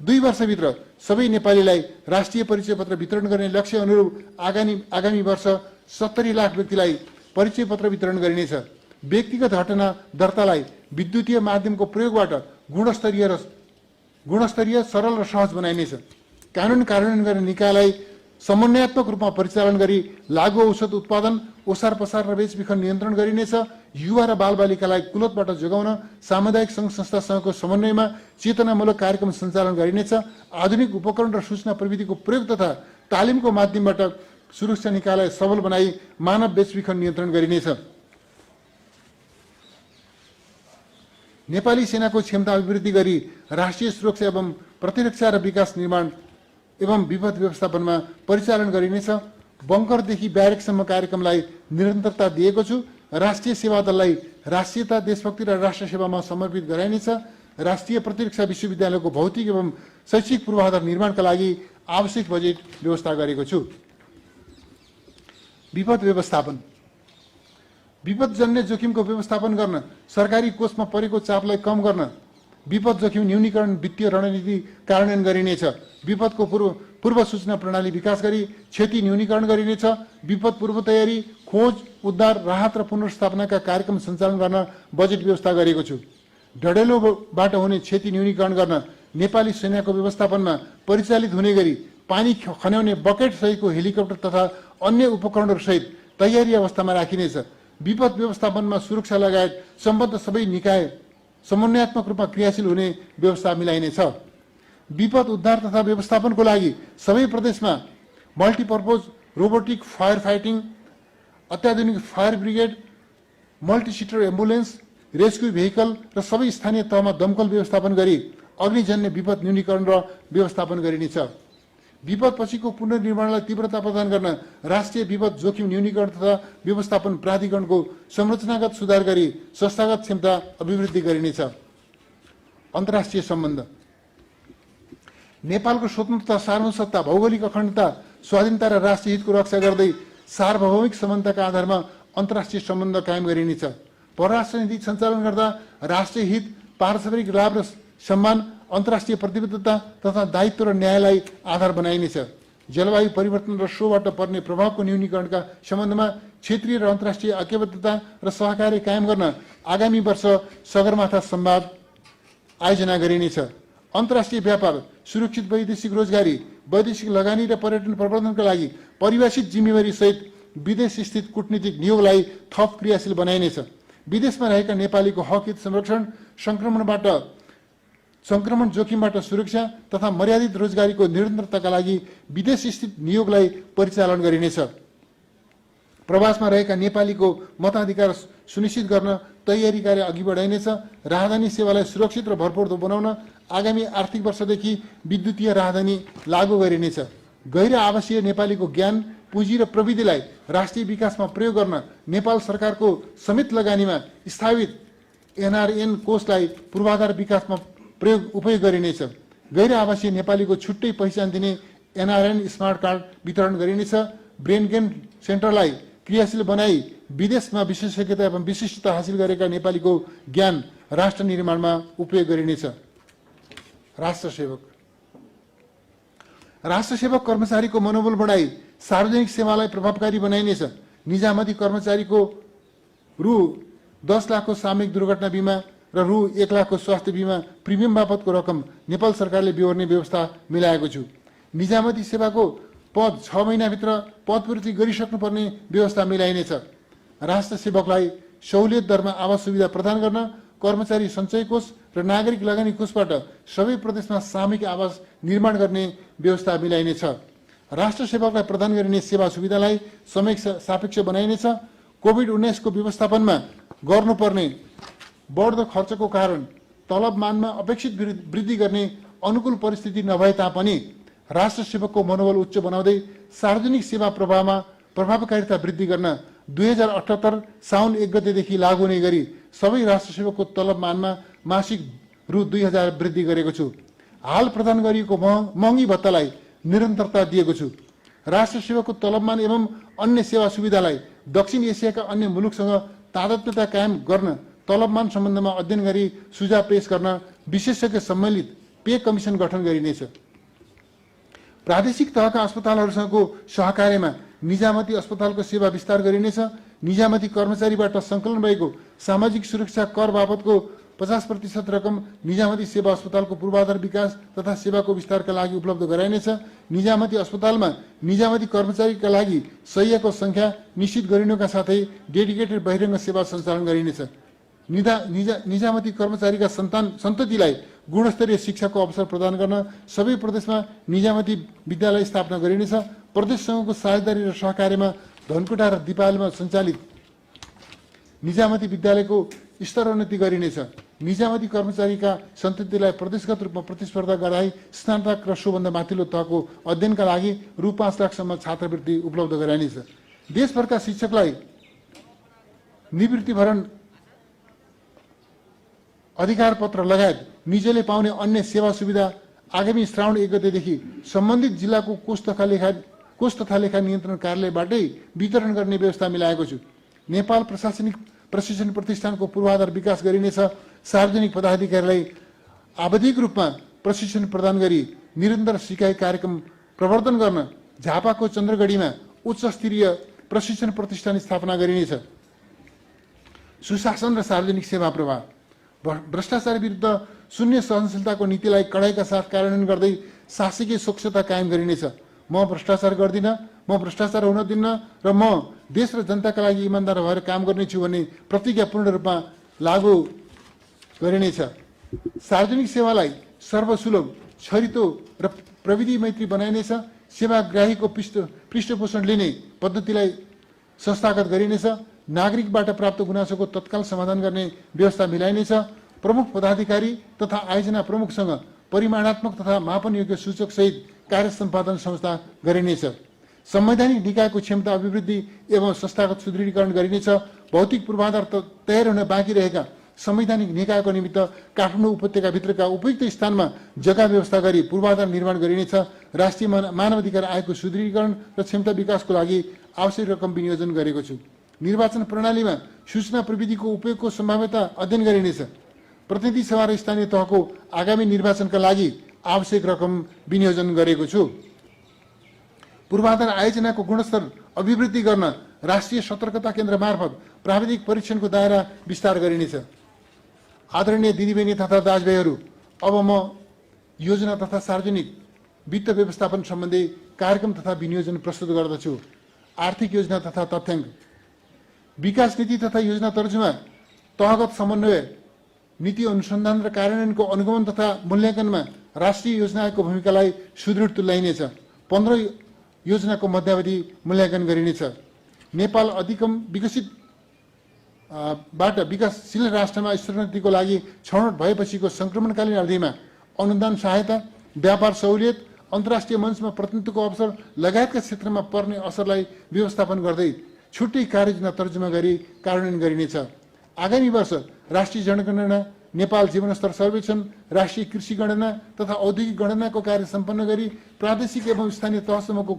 2 वर्षभित्र सबै नेपालीलाई राष्ट्रिय परिचय पत्र वितरण गर्ने लक्ष्य अनुरूप आगामी वर्ष 70 लाख व्यक्तिलाई परिचय पत्र वितरण गरिनेछ। व्यक्तिगत घटना दर्तालाई विद्युतीय माध्यमको प्रयोगबाट गुणस्तरीय, सरल र सहज बनाइनेछ। कानुन कार्यान्वयन गर्ने निकायलाई समन्वयात्मक रूपमा परिचालन गरी लागु औषध उत्पादन, ओसार पसार र बेचबिखन नियन्त्रण गरिनेछ। युवा र बालबालिकालाई कुलतबाट जोगाउन सामुदायिक सङ्घ संस्थासँगको समन्वयमा चेतनामूलक कार्यक्रम सञ्चालन गरिनेछ। आधुनिक उपकरण र सूचना प्रविधिको प्रयोग तथा तालिमको माध्यमबाट सुरक्षा निकायलाई सबल बनाई मानव बेचबिखन नियन्त्रण गरिनेछ। नेपाली सेनाको क्षमता अभिवृद्धि गरी राष्ट्रिय सुरक्षा एवं प्रतिरक्षा र विकास निर्माण एवं विपद व्यवस्थापनमा परिचालन गरिनेछ। बङ्करदेखि ब्यारेकसम्म कार्यक्रमलाई निरन्तरता दिएको छु। राष्ट्रिय सेवा दललाई राष्ट्रियता, देशभक्ति र राष्ट्र सेवामा समर्पित गराइनेछ। राष्ट्रिय प्रतिरक्षा विश्वविद्यालयको भौतिक एवं शैक्षिक पूर्वाधार निर्माणका लागि आवश्यक बजेट व्यवस्था गरेको छु। विपद व्यवस्थापन, विपदजन्य जोखिमको व्यवस्थापन गर्न, सरकारी कोषमा परेको चापलाई कम गर्न विपद जोखिम न्यूनीकरण वित्तीय रणनीति कार्यान्वयन गरिनेछ। विपदको पूर्व सूचना प्रणाली विकास गरी क्षति न्यूनीकरण गरिनेछ। विपद पूर्व तयारी, खोज, उद्धार, राहत र पुनर्स्थापनाका कार्यक्रम सञ्चालन गर्न बजेट व्यवस्था गरेको छु। डढेलोबाट हुने क्षति न्यूनीकरण गर्न नेपाली सेनाको व्यवस्थापनमा परिचालित हुने गरी पानी खन्याउने बकेट सहितको हेलिकप्टर तथा अन्य उपकरणहरू सहित तयारी अवस्थामा राखिनेछ। विपद व्यवस्थापनमा सुरक्षा लगायत सम्बद्ध सबै निकाय समन्वयात्मक रूपमा क्रियाशील हुने व्यवस्था मिलाइनेछ। विपद उद्धार तथा व्यवस्थापनको लागि सबै प्रदेशमा मल्टिपर्पज रोबोटिक फायर फाइटिङ, अत्याधुनिक fire brigade, multiseater ambulance, rescue vehicle र सबै स्थानीय तहमा दमकल व्यवस्थापन गरी अग्निजन्य विपद न्यूनीकरण र व्यवस्थापन गरिनेछ। विपदपछिको पुनर्निर्माणलाई तीव्रता प्रदान गर्न राष्ट्रिय विपद जोखिम न्यूनीकरण तथा व्यवस्थापन प्राधिकरणको संरचनागत सुधार गरी संस्थागत क्षमता अभिवृद्धि गरिनेछ। अन्तर्राष्ट्रिय सम्बन्ध, नेपालको स्वतन्त्रता, सार्वभौमसत्ता, भौगोलिक अखण्डता, स्वाधीनता र राष्ट्रिय हितको रक्षा गर्दै सार्वभौमिक समानताका आधारमा अन्तर्राष्ट्रिय सम्बन्ध कायम गरिनेछ। परराष्ट्र नीति सञ्चालन गर्दा राष्ट्रिय हित, पारस्परिक लाभ र सम्मान, अन्तर्राष्ट्रिय प्रतिबद्धता तथा दायित्व र न्यायलाई आधार बनाइनेछ। जलवायु परिवर्तन र सोबाट पर्ने प्रभावको न्यूनीकरणका सम्बन्धमा क्षेत्रीय र अन्तर्राष्ट्रिय ऐक्यबद्धता र सहकार्य कायम गर्न आगामी वर्ष सगरमाथा संवाद आयोजना गरिनेछ। अन्तर्राष्ट्रिय व्यापार, सुरक्षित वैदेशिक रोजगारी, वैदेशिक लगानी र पर्यटन प्रवर्धनका लागि परिभाषित जिम्मेवारी सहित विदेश स्थित कूटनीतिक नियोगलाई थप क्रियाशील बनाइनेछ। विदेशमा रहेका नेपालीको हक हित संरक्षण, संक्रमण जोखिमबाट सुरक्षा तथा मर्यादित रोजगारीको निरन्तरताका लागि विदेश स्थित नियोगलाई परिचालन गरिनेछ। प्रवासमा रहेका नेपालीको मताधिकार सुनिश्चित गर्न तयारी कार्य अघि बढाइनेछ। राहदानी सेवालाई सुरक्षित र भरपर्दो बनाउन आगामी आर्थिक वर्षदेखि विद्युतीय राहदानी लागू गरिनेछ। गैर आवासीय नेपालीको ज्ञान, पुँजी र प्रविधिलाई राष्ट्रिय विकासमा प्रयोग गर्न नेपाल सरकारको समेत लगानीमा स्थापित एनआरएन कोषलाई पूर्वाधार विकासमा उपयोग गरिनेछ। गैर आवासीय नेपालीको छुट्टै पहिचान दिने एनआरएन स्मार्ट कार्ड वितरण गरिनेछ। ब्रेन गेन सेन्टरलाई क्रियाशील बनाई विदेशमा विशेषज्ञता एवं विशिष्टता हासिल गरेका नेपालीको ज्ञान राष्ट्र निर्माणमा उपयोग गरिनेछ। राष्ट्रसेवक कर्मचारीको मनोबल बढाई सार्वजनिक सेवालाई प्रभावकारी बनाइनेछ। निजामती कर्मचारीको रु 10 लाखको सामूहिक दुर्घटना बिमा र रु 1 लाखको स्वास्थ्य बिमा प्रिमियम बापतको रकम नेपाल सरकारले बिहोर्ने व्यवस्था मिलाएको छु। निजामती सेवाको पद 6 महिनाभित्र पदपूर्ति गरिसक्नुपर्ने व्यवस्था मिलाइनेछ। राष्ट्र सेवकलाई सहुलियत दरमा आवास सुविधा प्रदान गर्न कर्मचारी सञ्चय कोष र नागरिक लगानी कोषबाट सबै प्रदेशमा सामूहिक आवास निर्माण गर्ने व्यवस्था मिलाइनेछ। राष्ट्र सेवकलाई प्रदान गरिने सेवा सुविधालाई समय सापेक्ष बनाइनेछ। कोभिड-19 को व्यवस्थापनमा गर्नुपर्ने बढ्दो खर्चको कारण तलबमानमा अपेक्षित वृद्धि गर्ने अनुकूल परिस्थिति नभए तापनि राष्ट्र सेवकको मनोबल उच्च बनाउँदै सार्वजनिक सेवा प्रवाहमा प्रभावकारिता वृद्धि गर्न 2078 साउन 1 गतेदेखि लागू हुने गरी सबै राष्ट्र सेवकको तलबमानमा मासिक रु 2000 वृद्धि गरेको छु। हाल प्रदान गरिएको महँगी भत्तालाई निरन्तरता दिएको छु। राष्ट्र सेवकको तलबमान एवं अन्य सेवा सुविधालाई दक्षिण एसियाका अन्य मुलुकसँग तादात्म्यता कायम गर्न तलबमान सम्बन्धमा अध्ययन गरी सुझाव पेश गर्न विशेषज्ञ सम्मिलित पे कमिसन गठन गरिनेछ। प्रादेशिक तहका अस्पतालहरूसँगको सहकार्यमा निजामती अस्पतालको सेवा विस्तार गरिनेछ। निजामती कर्मचारीबाट सङ्कलन भएको सामाजिक सुरक्षा कर बापतको 50% रकम निजामती सेवा अस्पतालको पूर्वाधार विकास तथा सेवाको विस्तारका लागि उपलब्ध गराइनेछ। निजामती अस्पतालमा निजामती कर्मचारीका लागि शय्याको संख्या निश्चित गरिनुका साथै डेडिकेटेड बहिरङ्ग सेवा सञ्चालन गरिनेछ। निजामती कर्मचारीका सन्ततिलाई गुणस्तरीय शिक्षाको अवसर प्रदान गर्न सबै प्रदेशमा निजामती विद्यालय स्थापना गरिनेछ। प्रदेशसँगको साझेदारी र सहकार्यमा धनकुटा र दिपावलीमा सञ्चालित निजामती विद्यालयको स्तरोन्नति गरिनेछ। निजामती कर्मचारीका सन्ततिलाई प्रदेशगत रूपमा प्रतिस्पर्धा गराई स्नातक र सोभन्दा माथिल्लो तहको अध्ययनका लागि रु 5 लाखसम्म छात्रवृत्ति उपलब्ध गराइनेछ। देशभरका शिक्षकलाई निवृत्तिभरण अधिकार पत्र लगायत निजले पाउने अन्य सेवा सुविधा आगामी श्रावण 1 गतेदेखि सम्बन्धित जिल्लाको कोष तथा लेखा नियन्त्रण कार्यालयबाटै वितरण गर्ने व्यवस्था मिलाएको छु। नेपाल प्रशासनिक प्रशिक्षण प्रतिष्ठानको पूर्वाधार विकास गरिनेछ। सार्वजनिक पदाधिकारीलाई आवधिक रूपमा प्रशिक्षण प्रदान गरी निरन्तर सिकाइ कार्यक्रम प्रवर्धन गर्न झापाको चन्द्रगढीमा उच्च स्तरीय प्रशिक्षण प्रतिष्ठान स्थापना गरिनेछ। सुशासन र सार्वजनिक सेवा प्रवाह भ्रष्टाचार विरुद्ध शून्य सहनशीलताको नीतिलाई कडाइका साथ कार्यान्वयन गर्दै शासकीय स्वच्छता कायम गरिनेछ। म भ्रष्टाचार गर्दिनँ, म भ्रष्टाचार हुन दिन्न र म देश र जनताका लागि इमान्दार भएर काम गर्नेछु भन्ने प्रतिज्ञा पूर्ण रूपमा लागू गरिनेछ। सार्वजनिक सेवालाई सर्वसुलभ, छरितो र प्रविधि मैत्री बनाइनेछ। सेवाग्राहीको पृष्ठपोषण लिने पद्धतिलाई संस्थागत गरिनेछ। नागरिकबाट प्राप्त गुनासोको तत्काल समाधान गर्ने व्यवस्था मिलाइनेछ। प्रमुख पदाधिकारी तथा आयोजना प्रमुखसँग परिमाणात्मक तथा मापनयोग्य सूचक सहित कार्य सम्पादन संस्था गरिनेछ। संवैधानिक निकायको क्षमता अभिवृद्धि एवं संस्थागत सुदृढीकरण गरिनेछ। भौतिक पूर्वाधार तयार हुन बाँकी रहेका संवैधानिक निकायको निमित्त काठमाडौँ उपत्यकाभित्रका उपयुक्त स्थानमा जग्गा व्यवस्था गरी पूर्वाधार निर्माण गरिनेछ। राष्ट्रिय मानवाधिकार आयोगको सुदृढीकरण र क्षमता विकासको लागि आवश्यक रकम विनियोजन गरेको छु। निर्वाचन प्रणालीमा सूचना प्रविधिको उपयोगको सम्भाव्यता अध्ययन गरिनेछ। प्रतिनिधि सभा र स्थानीय तहको आगामी निर्वाचनका लागि आवश्यक रकम विनियोजन गरेको छु। पूर्वाधार आयोजनाको गुणस्तर अभिवृद्धि गर्न राष्ट्रिय सतर्कता केन्द्र मार्फत प्राविधिक परीक्षणको दायरा विस्तार गरिनेछ। आदरणीय दिदीबहिनी तथा दाजुभाइहरू, अब म योजना तथा सार्वजनिक वित्त व्यवस्थापन सम्बन्धी कार्यक्रम तथा विनियोजन प्रस्तुत गर्दछु। आर्थिक योजना तथा तथ्याङ्क विकास नीति तथा योजना तर्जुमा तहगत समन्वय नीति अनुसन्धान र कार्यान्वयनको अनुगमन तथा मूल्याङ्कनमा राष्ट्रिय योजनाको भूमिकालाई सुदृढ तुल्याइनेछ। 15 योजनाको मध्यावधि मूल्याङ्कन गरिनेछ। नेपाल अधिकम विकसित बाट विकासशील राष्ट्रमा स्तरोन्नतिको लागि छनौट भएपछिको संक्रमणकालीन अवधिमा अनुदान सहायता, व्यापार सहुलियत, अन्तर्राष्ट्रिय मञ्चमा प्रतिनिधित्वको अवसर लगायतका क्षेत्रमा पर्ने असरलाई व्यवस्थापन गर्दै छुट्टै कार्ययोजना तर्जुमा गरी कार्यान्वयन गरिनेछ। आगामी वर्ष राष्ट्रिय जनगणना, नेपाल जीवनस्तर सर्वेक्षण, राष्ट्रिय कृषि गणना तथा औद्योगिक गणनाको कार्य सम्पन्न गरी प्रादेशिक एवं स्थानीय तहसम्मको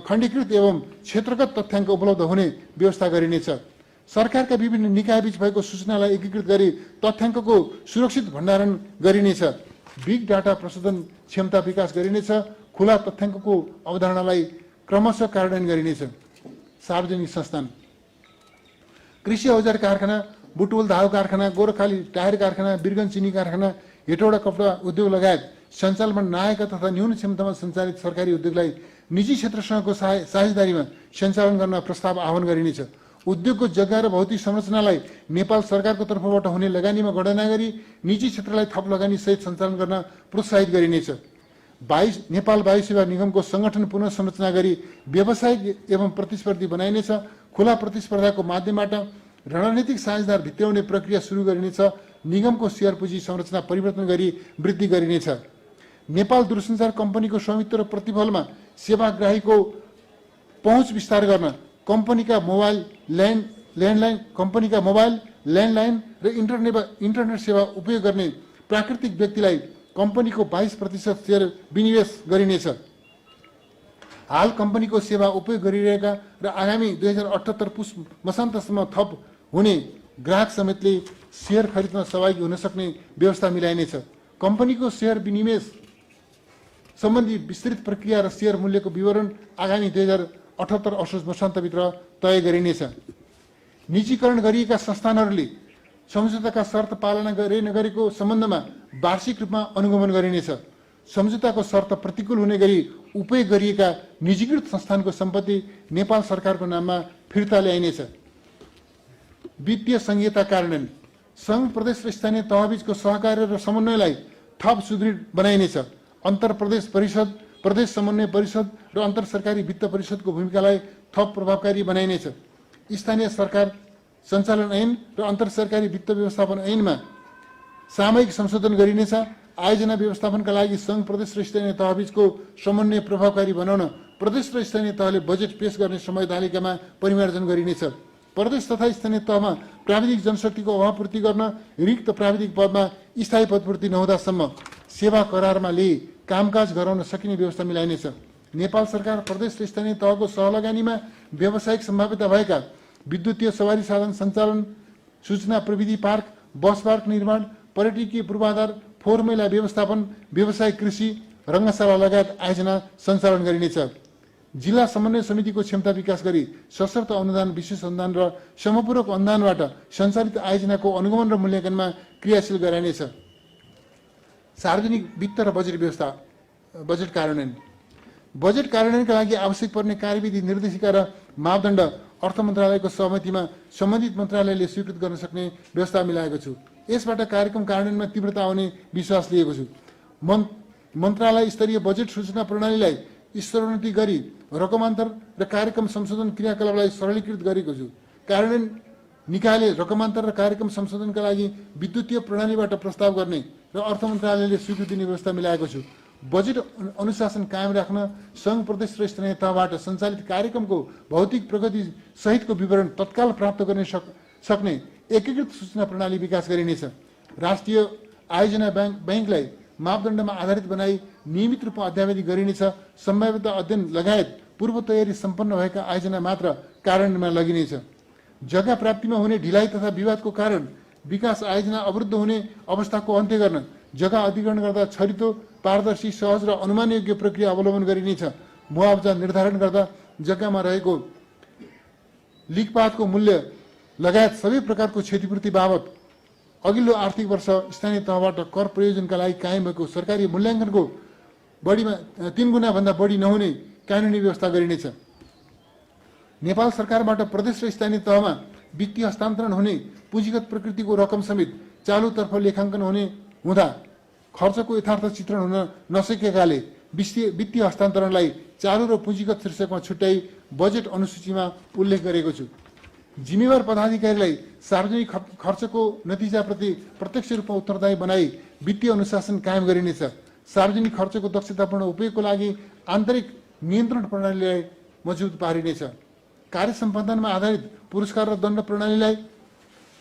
खण्डीकृत एवं क्षेत्रगत तथ्याङ्क उपलब्ध हुने व्यवस्था गरिनेछ। सरकारका विभिन्न निकायबीच भएको सूचनालाई एकीकृत गरी तथ्याङ्कको सुरक्षित भण्डारण गरिनेछ। बिग डाटा प्रशोधन क्षमता विकास गरिनेछ। खुला तथ्याङ्कको अवधारणालाई क्रमशः कार्यान्वयन गरिनेछ। सार्वजनिक संस्थान कृषि औजार कारखाना, बुटवल धाउ कारखाना, गोरखाली टायर कारखाना, बिरगन चिनी कारखाना, हेटौडा कपडा उद्योग लगायत सञ्चालनमा नआएका तथा न्यून क्षमतामा सञ्चालित सरकारी उद्योगलाई निजी क्षेत्रसँगको साझेदारीमा सञ्चालन गर्न प्रस्ताव आह्वान गरिनेछ। उद्योगको जग्गा र भौतिक संरचनालाई नेपाल सरकारको तर्फबाट हुने लगानीमा गणना गरी निजी क्षेत्रलाई थप लगानी सहित सञ्चालन गर्न प्रोत्साहित गरिनेछ। नेपाल वायु सेवा निगमको संगठन पुनर्संरचना गरी व्यावसायिक एवं प्रतिस्पर्धी बनाइनेछ। खुला प्रतिस्पर्धाको माध्यमबाट रणनीतिक साझेदार भित्र्याउने प्रक्रिया सुरु गरिनेछ। निगमको शेयर पुँजी संरचना परिवर्तन गरी वृद्धि गरिनेछ। नेपाल दूरसञ्चार कम्पनीको स्वामित्व र प्रतिफलमा सेवाग्राहीको पहुँच विस्तार गर्न कम्पनीका मोबाइल ल्यान्डलाइन र इन्टरनेट सेवा उपयोग गर्ने प्राकृतिक व्यक्तिलाई कम्पनीको 22% शेयर विनिवेश गरिनेछ। हाल कम्पनीको सेवा उपयोग गरिरहेका र आगामी 2078 पुस मसान्तसम्म थप हुने ग्राहक समेतले शेयर खरिदन सहभागी हुन सक्ने व्यवस्था मिलाइनेछ। कम्पनीको शेयर विनिवेश सम्बन्धी विस्तृत प्रक्रिया र शेयर मूल्यको विवरण आगामी 2078 असोज मसान्तभित्र तय गरिनेछ। निजीकरण गरिएका संस्थानहरूले सम्झौताका शर्त पालना गरे नगरेको सम्बन्धमा वार्षिक रूपमा अनुगमन गरिनेछ। सम्झौताको शर्त प्रतिकूल हुने गरी उपयोग गरिएका निजीकृत संस्थानको सम्पत्ति नेपाल सरकारको नाममा फिर्ता ल्याइनेछ। वित्तीय संहिता कार्यान्वयन संघ प्रदेश र स्थानीय तहबीचको सहकार्य र समन्वयलाई थप सुदृढ बनाइनेछ। अन्तर प्रदेश परिषद, प्रदेश समन्वय परिषद र अन्तर सरकारी वित्त परिषदको भूमिकालाई थप प्रभावकारी बनाइनेछ। स्थानीय सरकार सञ्चालन ऐन र अन्तर सरकारी वित्त व्यवस्थापन ऐनमा सामयिक संशोधन गरिनेछ। आयोजना व्यवस्थापनका लागि संघ प्रदेश र स्थानीय तहबीचको समन्वय प्रभावकारी बनाउन प्रदेश र स्थानीय तहले बजेट पेश गर्ने समय तालिकामा परिमार्जन गरिनेछ। प्रदेश तथा स्थानीय तहमा प्राविधिक जनशक्तिको अभाव पूर्ति गर्न रिक्त प्राविधिक पदमा स्थायी पदपूर्ति नहुँदासम्म सेवा करारमा लिई कामकाज गराउन सकिने व्यवस्था मिलाइनेछ। नेपाल सरकार प्रदेश र स्थानीय तहको सहलगानीमा व्यावसायिक सम्भाव्यता भएका विद्युतीय सवारी साधन सञ्चालन, सूचना प्रविधि पार्क, बस पार्क निर्माण, पर्यटकीय पूर्वाधार, फोहोर मैला व्यवस्थापन, व्यवसायिक कृषि, रङ्गशाला लगायत आयोजना सञ्चालन गरिनेछ। जिल्ला समन्वय समितिको क्षमता विकास गरी सशर्त अनुदान, विशेष अनुदान र समपूरक अनुदानबाट सञ्चालित आयोजनाको अनुगमन र मूल्याङ्कनमा क्रियाशील गराइनेछ। सार्वजनिक वित्त र बजेट व्यवस्था, बजेट कार्यान्वयन। बजेट कार्यान्वयनका लागि आवश्यक पर्ने कार्यविधि, निर्देशिका र मापदण्ड अर्थ मन्त्रालयको सहमतिमा सम्बन्धित मन्त्रालयले स्वीकृत गर्न सक्ने व्यवस्था मिलाएको छु। यसबाट कार्यक्रम कार्यान्वयनमा तीव्रता आउने विश्वास लिएको छु। मन्त्रालय स्तरीय बजेट सूचना प्रणालीलाई स्तरोन्नति गरी रकमान्तर र कार्यक्रम संशोधन क्रियाकलापलाई सरलीकृत गरेको छु। कार्यान्वयन निकायले रकमान्तर र कार्यक्रम संशोधनका लागि विद्युतीय प्रणालीबाट प्रस्ताव गर्ने र अर्थ मन्त्रालयले स्वीकृति दिने व्यवस्था मिलाएको छु। बजेट अनुशासन कायम राख्न संघ प्रदेश र स्थानीय तहबाट सञ्चालित कार्यक्रमको भौतिक प्रगति सहितको विवरण तत्काल प्राप्त गर्न सक्ने एकीकृत सूचना प्रणाली विकास गरिनेछ। राष्ट्रिय आयोजना ब्याङ्कलाई मापदण्डमा आधारित बनाई नियमित रूपमा अध्यावधि गरिनेछ। सम्भाव्यता अध्ययन लगायत पूर्व तयारी सम्पन्न भएका आयोजना मात्र कार्यान्वयनमा लगिनेछ। जग्गा प्राप्तिमा हुने ढिलाइ तथा विवादको कारण विकास आयोजना अवरुद्ध हुने अवस्थाको अन्त्य गर्न जग्गा अधिग्रहण गर्दा छरितो, पारदर्शी, सहज र अनुमानयोग्य प्रक्रिया अवलम्बन गरिनेछ। मुआवजा निर्धारण गर्दा जग्गामा रहेको लिकपातको मूल्य लगायत सबै प्रकारको क्षतिपूर्ति बाबत अघिल्लो आर्थिक वर्ष स्थानीय तहबाट कर प्रयोजनका लागि कायम भएको सरकारी मूल्याङ्कनको 3 गुणा भन्दा बढी नहुने कानुनी व्यवस्था गरिनेछ। नेपाल सरकारबाट प्रदेश र स्थानीय तहमा वित्तीय हस्तान्तरण हुने पुँजीगत प्रकृतिको रकम समेत चालुतर्फ लेखाङ्कन हुने हुँदा खर्चको यथार्थ चित्रण हुन नसकेकाले वित्तीय हस्तान्तरणलाई चालु र पुँजीगत शीर्षकमा छुट्याई बजेट अनुसूचीमा उल्लेख गरेको छु। जिम्मेवार पदाधिकारीलाई सार्वजनिक खर्चको नतिजाप्रति प्रत्यक्ष रूपमा उत्तरदायी बनाई वित्तीय अनुशासन कायम गरिनेछ। सार्वजनिक खर्चको दक्षतापूर्ण उपयोगको लागि आन्तरिक नियन्त्रण प्रणालीलाई मजबुत पारिनेछ। कार्य सम्पादनमा आधारित पुरस्कार र दण्ड प्रणालीलाई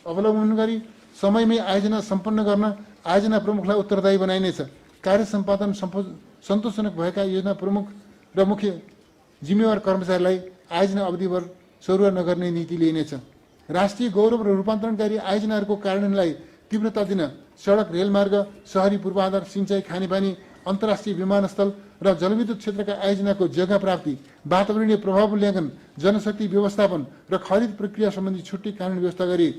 अवलम्बन गरी समयमै आयोजना सम्पन्न गर्न आयोजना प्रमुखलाई उत्तरदायी बनाइनेछ। कार्य सम्पादन सन्तोषजनक भएका योजना प्रमुख र मुख्य जिम्मेवार कर्मचारीलाई आयोजना अवधिभर सरुवा नगर्ने नीति लिइनेछ। राष्ट्रिय गौरव र रूपान्तरणकारी आयोजनाहरूको कार्यान्वयनलाई तीव्रता दिन सडक, रेलमार्ग, शहरी पूर्वाधार, सिंचाई, खानेपानी, अन्तर्राष्ट्रिय विमानस्थल र जलविद्युत क्षेत्रका आयोजनाको जग्गा प्राप्ति, वातावरणीय प्रभाव मूल्याङ्कन, जनशक्ति व्यवस्थापन र खरिद प्रक्रिया सम्बन्धी छुट्टी कानुन व्यवस्था गरी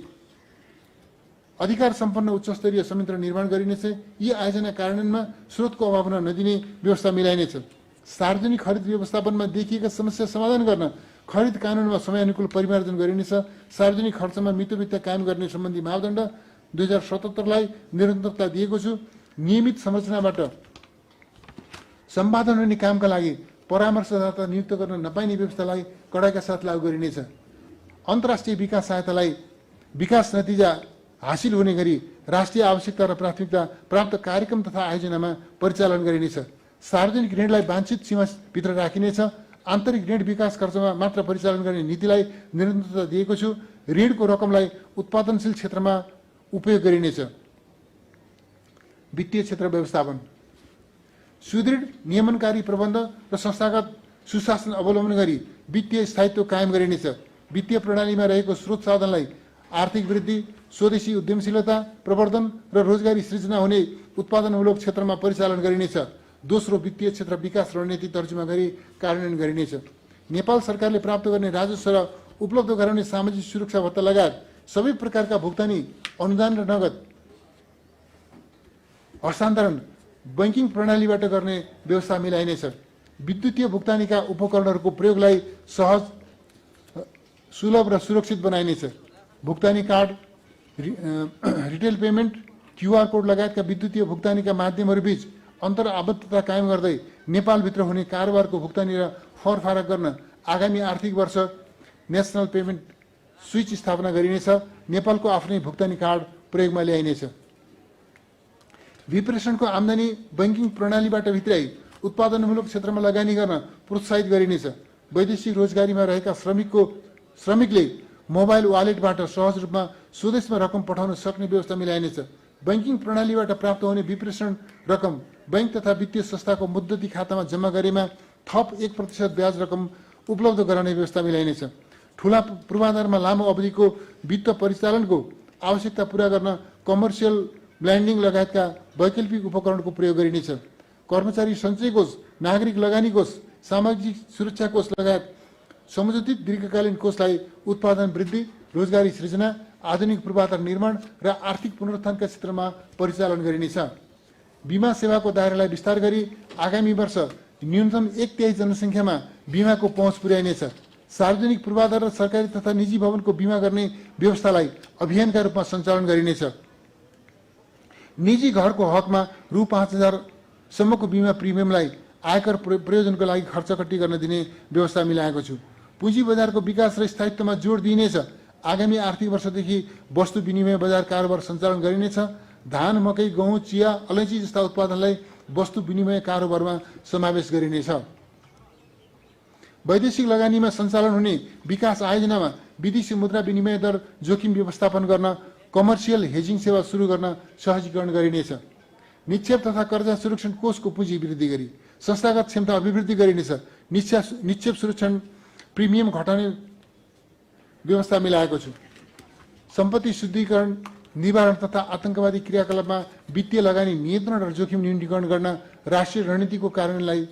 अधिकार सम्पन्न उच्चस्तरीय संयन्त्र निर्माण गरिनेछ। यी आयोजना कार्यान्वयनमा स्रोतको अभाव हुन नदिने व्यवस्था मिलाइनेछ। सार्वजनिक खरिद व्यवस्थापनमा देखिएका समस्या समाधान गर्न खरिद कानुनमा समयानुकूल परिमार्जन गरिनेछ। सार्वजनिक खर्चमा मितव्ययता कायम गर्ने सम्बन्धी मापदण्ड 2077लाई निरन्तरता दिएको छु। नियमित संरचनाबाट सम्पादन हुने कामका लागि परामर्शदाता नियुक्त गर्न नपाइने व्यवस्थालाई कडाइका साथ लागू गरिनेछ। अन्तर्राष्ट्रिय विकास सहायतालाई विकास नतिजा हासिल हुने गरी राष्ट्रिय आवश्यकता र प्राथमिकता प्राप्त कार्यक्रम तथा आयोजनामा परिचालन गरिनेछ। सार्वजनिक ऋणलाई वाञ्छित सीमाभित्र राखिनेछ। आन्तरिक ऋण विकास खर्चमा मात्र परिचालन गर्ने नीतिलाई निरन्तरता दिएको छु। ऋणको रकमलाई उत्पादनशील क्षेत्रमा उपयोग गरिनेछ। वित्तीय क्षेत्र व्यवस्थापन सुदृढ नियमनकारी प्रबन्ध र संस्थागत सुशासन अवलम्बन गरी वित्तीय स्थायित्व कायम गरिनेछ। वित्तीय प्रणालीमा रहेको स्रोत साधनलाई आर्थिक वृद्धि, स्वदेशी उद्यमशीलता प्रवर्धन र रोजगारी सृजना हुने उत्पादनमूलक क्षेत्रमा परिचालन गरिनेछ। दोस्रो, वित्तीय क्षेत्र विकास रणनीति तर्जुमा गरी कार्यान्वयन गरिनेछ। नेपाल सरकारले प्राप्त गर्ने राजस्व र उपलब्ध गराउने सामाजिक सुरक्षा भत्ता लगायत सबै प्रकारका भुक्तानी अनुदान र नगद हस्तान्तरण बैंकिङ प्रणालीबाट गर्ने व्यवस्था मिलाइनेछ। विद्युतीय भुक्तानीका उपकरणहरूको प्रयोगलाई सहज, सुलभ र सुरक्षित बनाइनेछ। भुक्तानी card, retail payment, QR code लगायतका विद्युतीय भुक्तानीका माध्यमहरूबीच अन्तर आबद्धता कायम गर्दै नेपालभित्र हुने कारोबारको भुक्तानी र फरफारक गर्न आगामी आर्थिक वर्ष नेसनल पेमेन्ट स्विच स्थापना गरिनेछ। नेपालको आफ्नै भुक्तानी कार्ड प्रयोगमा ल्याइनेछ। विप्रेषणको आम्दानी बैंकिङ प्रणालीबाट भित्राई उत्पादनमूलक क्षेत्रमा लगानी गर्न प्रोत्साहित गरिनेछ। वैदेशिक रोजगारीमा रहेका श्रमिकले मोबाइल वालेटबाट सहज रूपमा स्वदेशमा रकम पठाउन सक्ने व्यवस्था मिलाइनेछ। बैंकिङ प्रणालीबाट प्राप्त हुने विप्रेषण रकम बैंक तथा वित्तीय संस्थाको मुद्दती खातामा जम्मा गरेमा थप 1% ब्याज रकम उपलब्ध गराउने व्यवस्था मिलाइनेछ। ठूला पूर्वाधारमा लामो अवधिको वित्त परिचालनको आवश्यकता पूरा गर्न कमर्सियल ब्ल्यान्डिङ लगायतका वैकल्पिक उपकरणको प्रयोग गरिनेछ। कर्मचारी सञ्चय कोष, नागरिक लगानी कोष, सामाजिक सुरक्षा कोष लगायत समुचित दीर्घकालीन कोषलाई उत्पादन वृद्धि, रोजगारी सृजना, आधुनिक पूर्वाधार निर्माण र आर्थिक पुनरुत्थानका क्षेत्रमा परिचालन गरिनेछ। बीमा सेवाको दायरालाई विस्तार गरी आगामी वर्ष न्यूनतम 1/3 जनसङ्ख्यामा बीमाको पहुँच पुर्याइनेछ। सार्वजनिक पूर्वाधार र सरकारी तथा निजी भवनको बीमा गर्ने व्यवस्थालाई अभियानका रूपमा सञ्चालन गरिनेछ। निजी घरको हकमा रु 5,000 सम्मको बीमा प्रिमियमलाई आयकर प्रयोजनको लागि खर्चकट्टी गर्न दिने व्यवस्था मिलाएको छु। पुँजी बजारको विकास र स्थायित्वमा जोड दिइनेछ। आगामी आर्थिक वर्षदेखि वस्तु विनिमय बजार कारोबार सञ्चालन गरिनेछ। धान, मकै, गहुँ, चिया, अलैँची जस्ता उत्पादनलाई वस्तु विनिमय कारोबारमा समावेश गरिनेछ। वैदेशिक लगानीमा सञ्चालन हुने विकास आयोजनामा विदेशी मुद्रा विनिमय दर जोखिम व्यवस्थापन गर्न कमर्सियल हेजिङ सेवा सुरु गर्न सहजीकरण गरिनेछ। निक्षेप तथा कर्जा सुरक्षण कोषको पुँजी वृद्धि गरी संस्थागत क्षमता अभिवृद्धि गरिनेछ। निक्षेप सुरक्षण प्रिमियम घटाउने व्यवस्था मिलाएको छु। सम्पत्ति शुद्धिकरण, निवारण तथा आतंकवादी क्रियाकलापमा वित्तीय लगानी नियन्त्रण र जोखिम न्यूनीकरण गर्न राष्ट्रिय रणनीतिको कार्यान्वयनलाई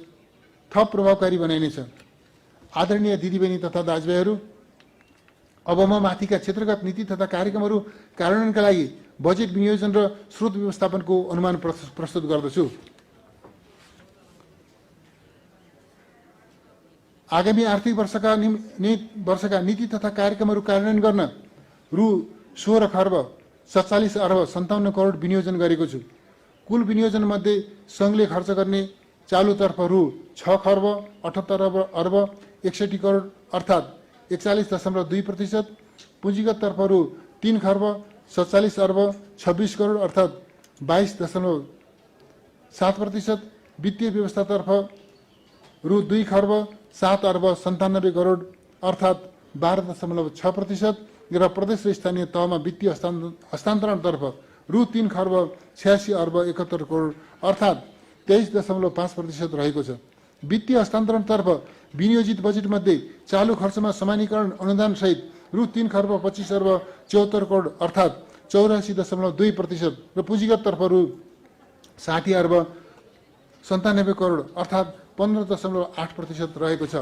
थप प्रभावकारी बनाइनेछ। आदरणीय दिदीबहिनी तथा दाजुभाइहरू, अब म माथिका क्षेत्रगत नीति तथा कार्यक्रमहरू कार्यान्वयनका लागि बजेट विनियोजन र स्रोत व्यवस्थापनको अनुमान प्रस्तुत गर्दछु। आगामी आर्थिक वर्षका नीति तथा कार्यक्रमहरू कार्यान्वयन गर्न रु 16 खर्ब 47 अर्ब 57 करोड विनियोजन गरेको छु। कुल विनियोजन मध्ये सङ्घले खर्च गर्ने चालुतर्फ रु 6 खर्ब 78 अर्ब 61 करोड अर्थात् 41.2%, पुँजीगत तर्फ रु 3 खर्ब 47 अर्ब 26 करोड अर्थात् 22.7%, वित्तीय व्यवस्थातर्फ रु 2 खर्ब 7 अर्ब 97 करोड अर्थात् 12.6% र प्रदेश र स्थानीय तहमा वित्तीय हस्तान्तरणतर्फ रु 3 खर्ब 86 अर्ब 71 करोड अर्थात् 23.5% रहेको छ। वित्तीय हस्तान्तरणतर्फ विनियोजित बजेटमध्ये चालु खर्चमा समानीकरण अनुदान सहित रु 3 खर्ब 25 अर्ब 74 करोड अर्थात् 84.2% र पुँजीगत तर्फ रु 60 अर्ब 97 करोड अर्थात् 15.8% रहेको छ।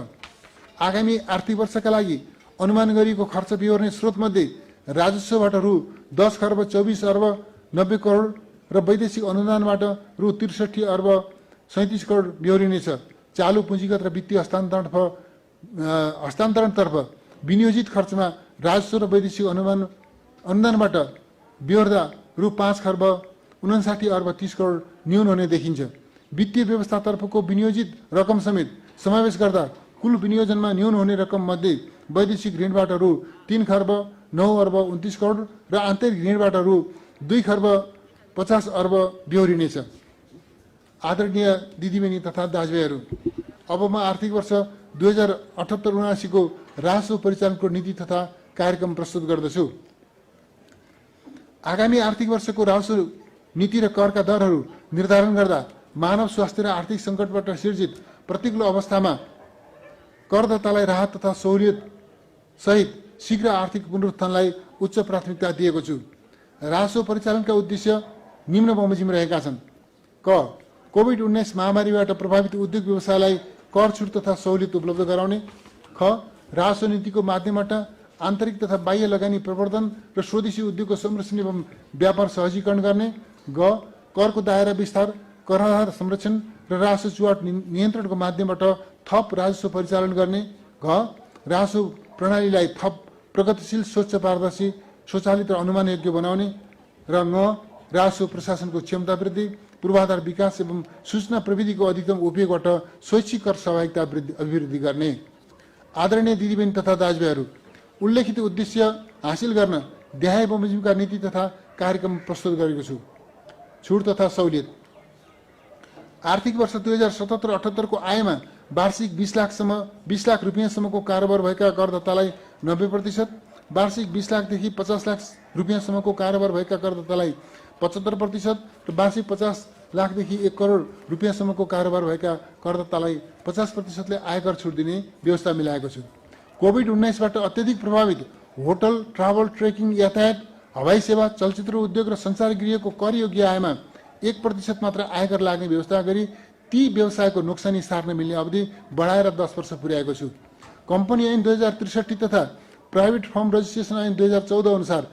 आगामी आर्थिक वर्षका लागि अनुमान गरिएको खर्च बिहोर्ने स्रोतमध्ये राजस्वबाट रु 10 खर्ब 24 अर्ब 90 करोड र वैदेशिक अनुदानबाट रु 63 अर्ब 37 करोड बिहोरिनेछ। चालु पुँजीगत र वित्तीय हस्तान्तरणतर्फ विनियोजित खर्चमा राजस्व र वैदेशिक अनुदानबाट बिहोर्दा रु 5 खर्ब 59 अर्ब 30 करोड न्यून हुने देखिन्छ। वित्तीय व्यवस्थातर्फको विनियोजित रकम समेत समावेश गर्दा कुल विनियोजनमा न्यून हुने रकम मध्ये वैदेशिक ऋणबाट रु 3 खर्ब 9 अर्ब 29 करोड र आन्तरिक ऋणबाट रु 2 खर्ब 50 अर्ब बिहोरिनेछ। आदरणीय दिदीबहिनी तथा दाजुभाइहरू, अब म आर्थिक वर्ष 2078-79 को राजस्व परिचालनको नीति तथा कार्यक्रम प्रस्तुत गर्दछु। आगामी आर्थिक वर्षको राजस्व नीति र करका दरहरू निर्धारण गर्दा मानव स्वास्थ्य र आर्थिक सङ्कटबाट सिर्जित प्रतिकूल अवस्थामा करदातालाई राहत तथा सहुलियत सहित शीघ्र आर्थिक पुनरुत्थानलाई उच्च प्राथमिकता दिएको छु। राजस्व परिचालनका उद्देश्य निम्न बमोजिम रहेका छन्। क कोभिड-19 महामारीबाट प्रभावित उद्योग व्यवसायलाई कर छुट तथा सहुलियत उपलब्ध गराउने। ख राजस्व नीतिको माध्यमबाट आन्तरिक तथा बाह्य लगानी प्रवर्धन र स्वदेशी उद्योगको संरक्षण एवं व्यापार सहजीकरण गर्ने। ग करको दायरा विस्तार, कराधार संरक्षण र राजस्व चुहाट नियन्त्रणको माध्यमबाट थप राजस्व परिचालन गर्ने। घ राजस्व प्रणालीलाई थप प्रगतिशील, स्वच्छ, पारदर्शी, स्वचालित र अनुमानयोग्य बनाउने। र ङ राजस्व प्रशासनको क्षमता वृद्धि, पूर्वाधार विकास एवं सूचना प्रविधिको अधिकतम उपयोगबाट स्वैच्छिक कर सहभागिता अभिवृद्धि गर्ने। आदरणीय दिदीबहिनी तथा दाजुभाइहरू, उल्लेखित उद्देश्य हासिल गर्न देहाय बमोजिमका नीति तथा कार्यक्रम प्रस्तुत गरेको छु। छुट तथा सहुलियत। आर्थिक वर्ष 2077-78 को आयमा वार्षिक 20 लाख रुपियाँसम्मको कारोबार भएका करदातालाई 90%, वार्षिक 20 लाखदेखि 50 लाख रुपियाँसम्मको कारोबार भएका करदातालाई 75% र वार्षिक 50 लाखदेखि 1 करोड रुपियाँसम्मको कारोबार भएका करदातालाई 50%ले आयकर छुट दिने व्यवस्था मिलाएको छु। कोभिड-19बाट अत्यधिक प्रभावित होटल, ट्राभल, ट्रेकिङ, यातायात, हवाई सेवा, चलचित्र उद्योग र सञ्चार गृहको करयोग्य आयमा 1% मात्र आयकर लाग्ने व्यवस्था गरी ती व्यवसायको नोक्सानी सार्न मिल्ने अवधि बढाएर 10 वर्ष पुर्याएको छु। कम्पनी ऐन 2063 तथा प्राइभेट फर्म रजिस्ट्रेसन ऐन 2014 अनुसार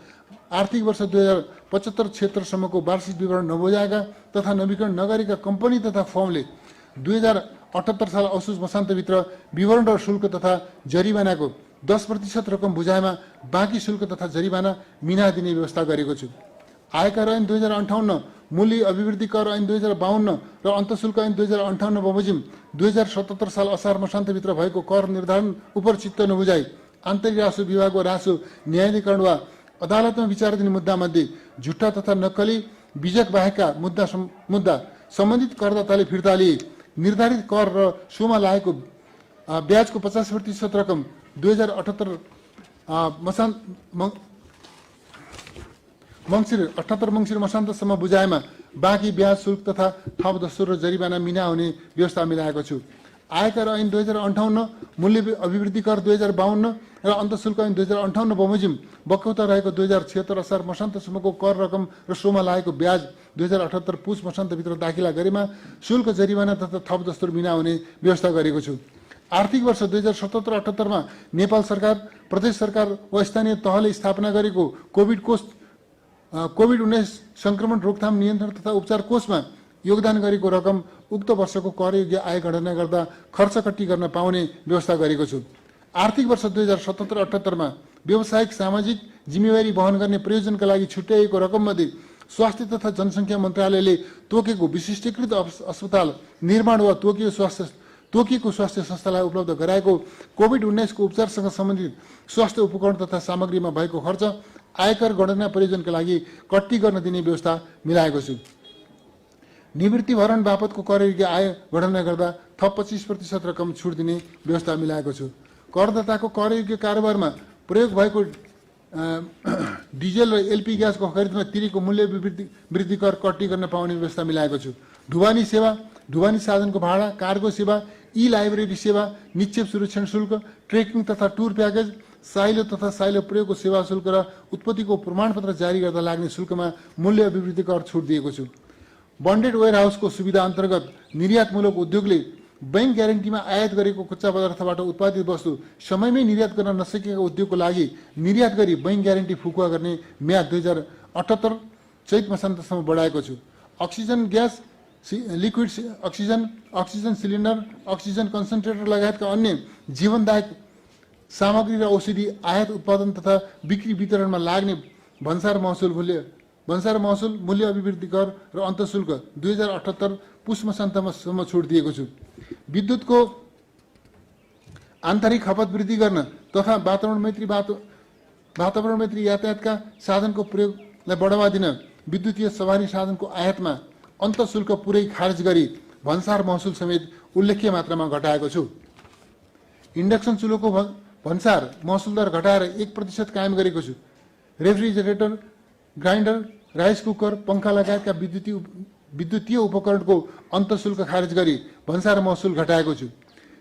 आर्थिक वर्ष 2075 क्षेत्रसम्मको वार्षिक विवरण नबुझाएका तथा नवीकरण नगरेका कम्पनी तथा फर्मले 2078 साल असोज मसान्तभित्र विवरण र शुल्क तथा जरिवानाको 10% रकम बुझाएमा बाँकी शुल्क तथा जरिवाना मिना दिने व्यवस्था गरेको छु। आयकर ऐन 2058, मूल्य अभिवृद्धि कर ऐन 2052 र अन्तशुल्क ऐन 2058 बमोजिम 2077 साल असार मसान्तभित्र भएको कर निर्धारण उप चित्त नबुझाई आन्तरिक राजस्व विभाग वा राजस्व न्यायाधिकरण वा अदालतमा विचाराधीन मुद्दामध्ये झुट्टा तथा नक्कली बीजक बाहेकका मुद्दा सम्बन्धित करदाताले फिर्ता लिए निर्धारित कर र सोमा लागेको ब्याजको 50% रकम 2078 मङ्सिर मसान्तसम्म बुझाएमा बाँकी ब्याज शुल्क तथा थप दस्तुर र जरिवाना मिना हुने व्यवस्था मिलाएको छु। आयकर ऐन 2058, मूल्य अभिवृद्धि कर 2052 र अन्तशुल्क ऐन 2058 बमोजिम बकौता रहेको 2076 असार मसान्तसम्मको कर रकम र सोमा लागेको ब्याज 2078 पुस मसान्तभित्र दाखिला गरेमा शुल्क, जरिवाना तथा थप दस्तुर मिना हुने व्यवस्था गरेको छु। आर्थिक वर्ष 2077-78 मा नेपाल सरकार, प्रदेश सरकार वा स्थानीय तहले स्थापना गरेको कोभिड-19 संक्रमण रोकथाम नियन्त्रण तथा उपचार कोषमा योगदान गरेको रकम उक्त वर्षको करयोग्य आय गणना गर्दा खर्च कट्टी गर्न पाउने व्यवस्था गरेको छु। आर्थिक वर्ष 2077-78 मा व्यावसायिक सामाजिक जिम्मेवारी वहन गर्ने प्रयोजनका लागि छुट्याइएको रकममध्ये स्वास्थ्य तथा जनसङ्ख्या मन्त्रालयले तोकेको विशिष्टीकृत अस्पताल निर्माण वा तोकिएको स्वास्थ्य संस्थालाई उपलब्ध गराएको कोभिड-19 को उपचारसँग सम्बन्धित स्वास्थ्य उपकरण तथा सामग्रीमा भएको खर्च आयकर गणना प्रयोजनका लागि कट्टी गर्न दिने व्यवस्था मिलाएको छु। निवृत्ति भरण बापतको करयोग्य आय गणना गर्दा थप 25% रकम छुट दिने व्यवस्था मिलाएको छु। करदाताको करयोग्य कारोबारमा प्रयोग भएको डिजेल र एलपी ग्यासको खरिदमा तिरेको मूल्य वृद्धि कर कट्टी गर्न पाउने व्यवस्था मिलाएको छु। ढुवानी सेवा, ढुवानी साधनको भाडा, कार्गो सेवा, ई लाइब्रेरी सेवा, निक्षेप सुरक्षण शुल्क, ट्रेकिङ तथा टुर प्याकेज, साइलो तथा साइलो प्रयोगको सेवा शुल्क र उत्पत्तिको प्रमाणपत्र जारी गर्दा लाग्ने शुल्कमा मूल्य अभिवृद्धि कर छुट दिएको छु। बन्डेड वेयर हाउसको सुविधा अन्तर्गत निर्यातमूलक उद्योगले बैंक ग्यारेन्टीमा आयात गरेको कच्चा पदार्थबाट उत्पादित वस्तु समयमै निर्यात गर्न नसकेका उद्योगको लागि निर्यात गरी बैंक ग्यारेन्टी फुकुवा गर्ने म्याद 2078 चैत मसान्तसम्म बढाएको छु। Oxygen gas, liquid oxygen, oxygen cylinder, oxygen concentrator लगायतका अन्य जीवनदायक सामग्री र औषधि आयात उत्पादन तथा बिक्री वितरणमा लाग्ने भन्सार महसुल, मूल्य अभिवृद्धि कर र अन्तशुल्क 2078 पुस मसान्तसम्म छुट दिएको छु। विद्युतको आन्तरिक खपत वृद्धि गर्न तथा वातावरण मैत्री यातायातका साधनको प्रयोगलाई बढावा दिन विद्युतीय सवारी साधनको आयातमा अन्तशुल्क पुरै खारेज गरी भन्सार महसुल समेत उल्लेख्य मात्रामा घटाएको छु। इन्डक्सन चुलोको भन्सार महसुल दर घटाएर 1% कायम गरेको छु। रेफ्रिजरेटर, ग्राइन्डर, राइस कुकर, पंखा लगायतका विद्युतीय उपकरणको अन्तशुल्क खारेज गरी भन्सार महसुल घटाएको छु।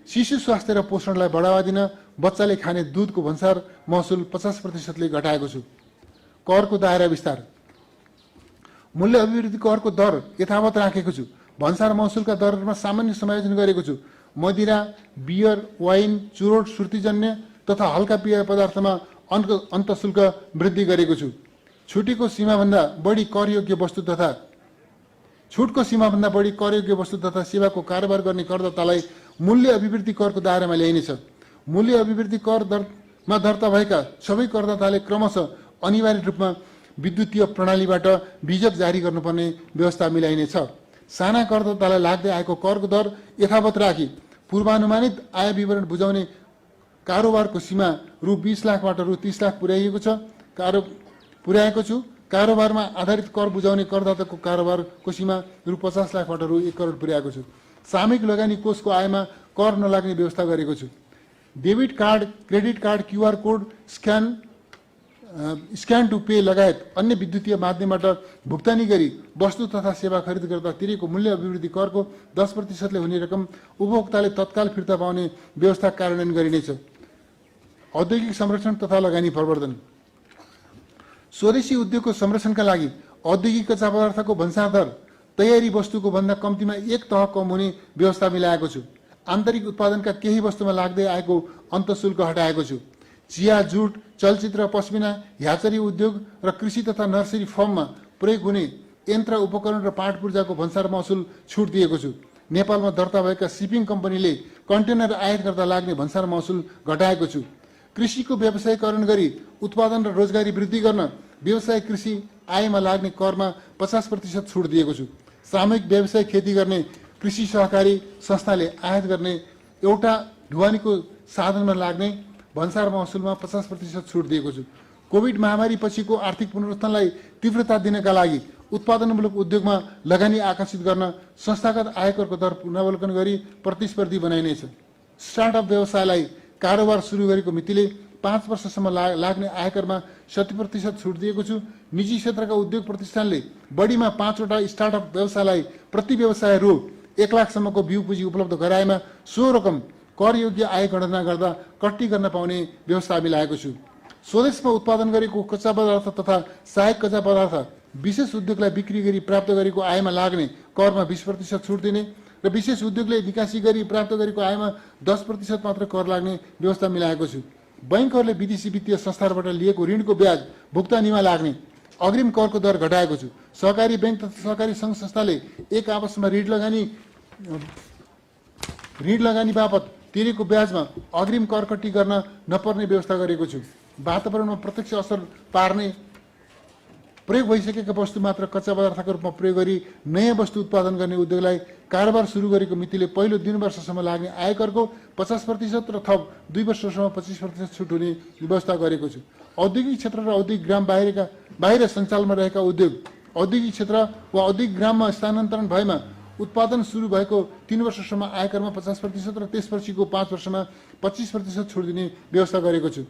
शिशु स्वास्थ्य र पोषणलाई बढावा दिन बच्चाले खाने दुधको भन्सार महसुल 50%ले घटाएको छु। करको दायरा विस्तार, मूल्य अभिवृद्धि करको दर यथावत राखेको छु। भन्सार महसुलका दरमा सामान्य समायोजन गरेको छु। मदिरा, बियर, वाइन, चुरोट, सुर्तीजन्य तथा हल्का पेय पदार्थमा अन्तशुल्क वृद्धि गरेको छु। छुटको सीमाभन्दा बढी करयोग्य वस्तु तथा सेवाको कारोबार गर्ने करदातालाई मूल्य अभिवृद्धि करको दायरामा ल्याइनेछ। मूल्य अभिवृद्धि कर दरमा दर्ता भएका सबै करदाताले क्रमशः अनिवार्य रूपमा विद्युतीय प्रणालीबाट बिजक जारी गर्नुपर्ने व्यवस्था मिलाइनेछ। साना करदातालाई लाग्दै आएको करको दर यथावत राखी पूर्वानुमानित आय विवरण बुझाउने कारोबारको सीमा रु 20 लाखबाट रु 30 लाख पुर्याएको छु। कारोबारमा आधारित कर बुझाउने करदाताको कारोबारको सीमा रु 50 लाखबाट रु 1 करोड पुर्याएको छु। सामूहिक लगानी कोषको आयमा कर नलाग्ने व्यवस्था गरेको छु। Debit card, credit card, QR code, scan to pay लगायत अन्य विद्युतीय माध्यमबाट भुक्तानी गरी वस्तु तथा सेवा खरिद गर्दा तिरेको मूल्य अभिवृद्धि करको 10% हुने रकम उपभोक्ताले तत्काल फिर्ता पाउने व्यवस्था कार्यान्वयन गरिनेछ। औद्योगिक संरक्षण तथा लगानी प्रवर्धन। स्वदेशी उद्योगको संरक्षणका लागि औद्योगिक कच्चा पदार्थको भन्सार दर तयारी वस्तुको भन्दा कम्तीमा 1 तह कम हुने व्यवस्था मिलाएको छु। आन्तरिक उत्पादनका केही वस्तुमा लाग्दै आएको अन्तशुल्क हटाएको छु। चिया, जुट, चलचित्र, पश्मिना, ह्याचरी उद्योग र कृषि तथा नर्सरी फर्ममा प्रयोग हुने यन्त्र, उपकरण र पाट पूर्जाको भन्सार महसुल छुट दिएको छु। नेपालमा दर्ता भएका सिपिङ कम्पनीले कन्टेनर आयात गर्दा लाग्ने भन्सार महसुल घटाएको छु। कृषिको व्यवसायीकरण गरी उत्पादन र रोजगारी वृद्धि गर्न व्यवसाय कृषि आयमा लाग्ने करमा 50% छुट दिएको छु। सामूहिक व्यवसाय खेती गर्ने कृषि सहकारी संस्थाले आयात गर्ने एउटा ढुवानीको साधनमा लाग्ने भन्सार महसुलमा 50% छुट दिएको छु। कोभिड महामारी पछिको आर्थिक पुनरुत्थानलाई तीव्रता दिनका लागि उत्पादनमूलक उद्योगमा लगानी आकर्षित गर्न संस्थागत आयकरको दर पुनरावलोकन गरी प्रतिस्पर्धी बनाइनेछ। स्टार्टअप व्यवसायलाई कारोबार सुरु गरेको मितिले 5 वर्षसम्म लाग्ने आयकरमा 70% छुट दिएको छु। निजी क्षेत्रका उद्योग प्रतिष्ठानले बढीमा 5 वटा स्टार्टअप व्यवसायलाई प्रति व्यवसाय रु 1 लाखसम्मको बिउ पुँजी उपलब्ध गराएमा सो रकम करयोग्य आय गणना गर्दा कट्टी गर्न पाउने व्यवस्था मिलाएको छु। स्वदेशमा उत्पादन गरेको कच्चा पदार्थ तथा सहायक कच्चा पदार्थ विशेष उद्योगलाई बिक्री गरी प्राप्त गरेको आयमा लाग्ने करमा 20% छुट दिने र विशेष उद्योगले निकासी गरी प्राप्त गरेको आयमा 10% मात्र कर लाग्ने व्यवस्था मिलाएको छु। बैंकहरूले विदेशी वित्तीय संस्थाबाट लिएको ऋणको ब्याज भुक्तानीमा लाग्ने अग्रिम करको दर घटाएको छु। सहकारी बैंक तथा सहकारी सङ्घ संस्थाले एक आपसमा ऋण लगानी बापत तिरेको ब्याजमा अग्रिम कर कट्टी गर्न नपर्ने व्यवस्था गरेको छु। वातावरणमा प्रत्यक्ष असर पार्ने प्रयोग भइसकेका वस्तु मात्र कच्चा पदार्थको रूपमा प्रयोग गरी नयाँ वस्तु उत्पादन गर्ने उद्योगलाई कारोबार सुरु गरेको मितिले पहिलो 3 वर्षसम्म लाग्ने आयकरको 50% र थप 2 वर्षसम्म 25% छुट हुने व्यवस्था गरेको छु। औद्योगिक क्षेत्र र औद्योगिक ग्राम बाहिर सञ्चालनमा रहेका उद्योग औद्योगिक क्षेत्र वा औद्योगिक ग्राममा स्थानान्तरण भएमा उत्पादन सुरु भएको 3 वर्षसम्म आयकरमा 50% र त्यसपछिको 5 वर्षमा 25% छुट दिने व्यवस्था गरेको छु।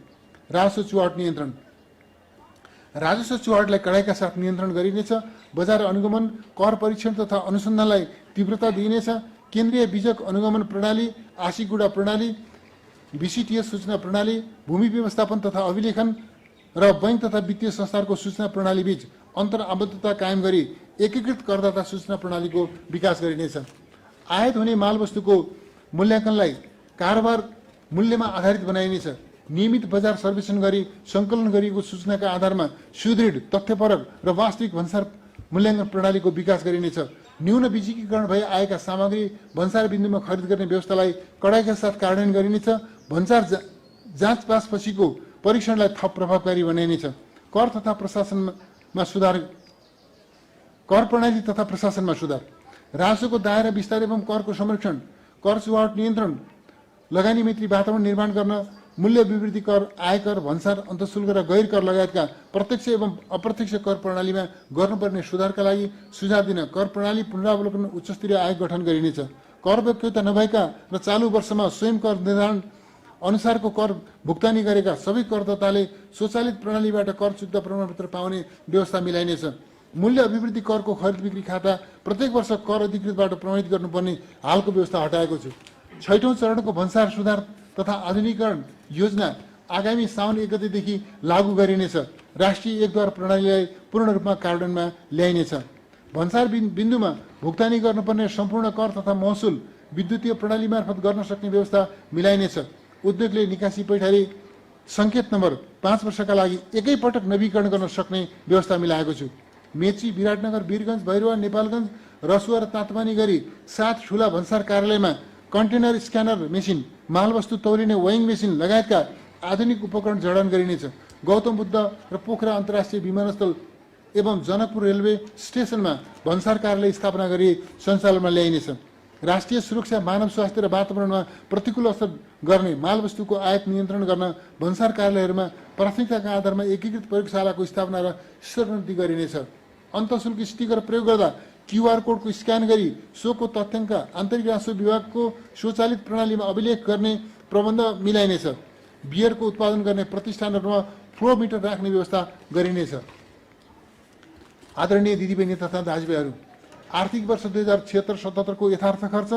राजस्व चुहाट नियन्त्रण। राजस्व चुहाटलाई कडाइका साथ नियन्त्रण गरिनेछ। बजार अनुगमन, कर परीक्षण तथा अनुसन्धानलाई तीव्रता दिइनेछ। केन्द्रीय बीजक अनुगमन प्रणाली, आशीगुडा प्रणाली, बीसीटीएस सूचना प्रणाली, भूमि व्यवस्थापन तथा अभिलेखन र बैंक तथा वित्तीय संस्थाहरूको सूचना प्रणाली बीच अन्तर आबद्धता कायम गरी एकीकृत करदाता सूचना प्रणालीको विकास गरिनेछ। आयात हुने मालवस्तुको मूल्याङ्कनलाई कारोबार मूल्यमा आधारित बनाइनेछ। नियमित बजार सर्वेक्षण गरी सङ्कलन गरिएको सूचनाका आधारमा सुदृढ, तथ्यपरक र वास्तविक भन्सार मूल्याङ्कन प्रणालीको विकास गरिनेछ। न्यून बिजिकीकरण भई आएका सामग्री भन्सार बिन्दुमा खरिद गर्ने व्यवस्थालाई कडाइका साथ कार्यान्वयन गरिनेछ। भन्सार जाँच पास पछिको परीक्षणलाई थप प्रभावकारी बनाइनेछ। कर प्रणाली तथा प्रशासनमा सुधार। राजस्वको दायरा विस्तार एवं करको संरक्षण, कर चुहाट नियन्त्रण, लगानी मैत्री वातावरण निर्माण गर्न, मूल्य अभिवृद्धि कर, आयकर, भन्सार, अन्तशुल्क र गैर कर लगायतका प्रत्यक्ष एवं अप्रत्यक्ष कर प्रणालीमा गर्नुपर्ने सुधारका लागि सुझाव दिन कर प्रणाली पुनरावलोकन उच्चस्तरीय आयोग गठन गरिनेछ। कर योग्यता नभएका र चालु वर्षमा स्वयं कर निर्धारण अनुसारको कर भुक्तानी गरेका सबै करदाताले स्वचालित प्रणालीबाट कर चुक्ता प्रमाणपत्र पाउने व्यवस्था मिलाइनेछ। मूल्य अभिवृद्धि करको खरिद बिक्री खाता प्रत्येक वर्ष कर अधिकृतबाट प्रमाणित गर्नुपर्ने हालको व्यवस्था हटाएको छु। 6औं चरणको भन्सार सुधार तथा आधुनिकीकरण योजना आगामी साउन 1 गतेदेखि लागू गरिनेछ। राष्ट्रिय एकद्वार प्रणालीलाई पूर्ण रूपमा कार्यान्वयनमा ल्याइनेछ। भन्सार बिन्दुमा भुक्तानी गर्नुपर्ने सम्पूर्ण कर तथा महसुल विद्युतीय प्रणाली मार्फत गर्न सक्ने व्यवस्था मिलाइनेछ। उद्योगले निकासी पैठारी सङ्केत नम्बर 5 वर्षका लागि एकै पटक नवीकरण गर्न सक्ने व्यवस्था मिलाएको छु। मेची, विराटनगर, वीरगञ्ज, भैरवा, नेपालगञ्ज, रसुवा र तातवानी गरी 7 ठूला भन्सार कार्यालयमा कन्टेनर स्क्यानर मेसिन, मालवस्तु तौलिने वेइङ मेसिन लगायतका आधुनिक उपकरण जडान गरिनेछ। गौतम बुद्ध र पोखरा अन्तर्राष्ट्रिय विमानस्थल एवं जनकपुर रेलवे स्टेसनमा भन्सार कार्यालय स्थापना गरी सञ्चालनमा ल्याइनेछ। राष्ट्रिय सुरक्षा, मानव स्वास्थ्य र वातावरणमा प्रतिकूल असर गर्ने मालवस्तुको आयात नियन्त्रण गर्न भन्सार कार्यालयहरूमा प्राथमिकताका आधारमा एकीकृत प्रयोगशालाको स्थापना र स्तरोन्नति गरिनेछ। अन्तःशुल्क स्टिकर प्रयोग गर्दा QR कोडको स्क्यान गरी सोको तथ्याङ्क आन्तरिक राजस्व विभागको स्वचालित प्रणालीमा अभिलेख गर्ने प्रबन्ध मिलाइनेछ। बियरको उत्पादन गर्ने प्रतिष्ठानहरूमा फ्लो मिटर राख्ने व्यवस्था गरिनेछ। आदरणीय दिदीबहिनी तथा दाजुभाइहरू, आर्थिक वर्ष 2076-77 को यथार्थ खर्च,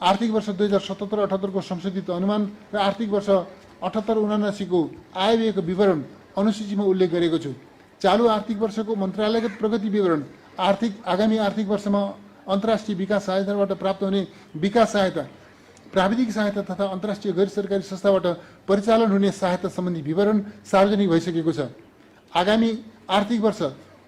आर्थिक वर्ष 2077-78 को संशोधित अनुमान र आर्थिक वर्ष 78-79 को आयव्ययको विवरण अनुसूचीमा उल्लेख गरेको छु। चालू आर्थिक वर्षको मन्त्रालयगत प्रगति विवरण, आगामी आर्थिक वर्षमा अन्तर्राष्ट्रिय विकास सहायताबाट प्राप्त हुने विकास सहायता, प्राविधिक सहायता तथा अन्तर्राष्ट्रिय गैर सरकारी संस्थाबाट परिचालन हुने सहायता सम्बन्धी विवरण सार्वजनिक भइसकेको छ। आगामी आर्थिक वर्ष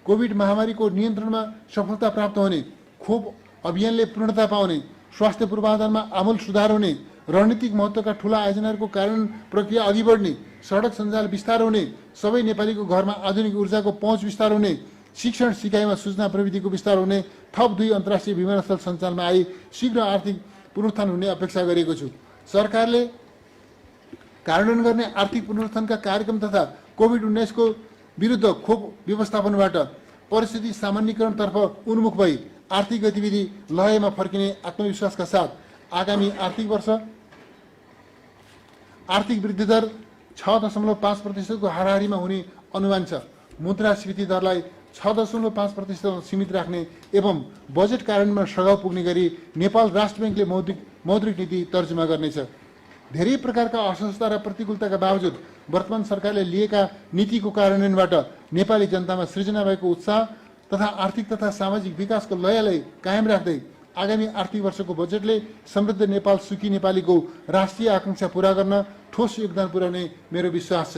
कोभिड महामारीको नियन्त्रणमा सफलता प्राप्त हुने, खोप अभियानले पूर्णता पाउने, स्वास्थ्य पूर्वाधारमा आमूल सुधार हुने, रणनीतिक महत्त्वका ठूला आयोजनाहरूको कार्यान्वयन प्रक्रिया अघि बढ्ने, सडक सञ्जाल विस्तार हुने, सबै नेपालीको घरमा आधुनिक ऊर्जाको पहुँच विस्तार हुने, शिक्षण सिकाइमा सूचना प्रविधिको विस्तार हुने, थप 2 अन्तर्राष्ट्रिय विमानस्थल सञ्चालनमा आई शीघ्र आर्थिक पुनरुत्थान हुने अपेक्षा गरेको छु। सरकारले कार्यान्वयन गर्ने आर्थिक पुनरुत्थानका कार्यक्रम तथा कोभिड-19 को विरुद्ध खोप व्यवस्थापनबाट परिस्थिति सामान्यीकरणतर्फ उन्मुख भई आर्थिक गतिविधि लयमा फर्किने आत्मविश्वासका साथ आगामी आर्थिक वर्ष आर्थिक वृद्धि दर 6.5% को हाराहारीमा हुने अनुमान छ। मुद्रास्फीति दरलाई 6.5% सीमित राख्ने एवं बजेट कार्यान्वयनमा सघाउ पुग्ने गरी नेपाल राष्ट्र ब्याङ्कले मौद्रिक नीति तर्जुमा गर्नेछ। धेरै प्रकारका असहजता र प्रतिकूलताका बावजुद वर्तमान सरकारले लिएका नीतिको कार्यान्वयनबाट नेपाली जनतामा सृजना भएको उत्साह तथा आर्थिक तथा सामाजिक विकासको लयलाई कायम राख्दै आगामी आर्थिक वर्षको बजेटले समृद्ध नेपाल, सुखी नेपालीको राष्ट्रिय आकांक्षा पूरा गर्न ठोस योगदान पुर्याउने मेरो विश्वास छ।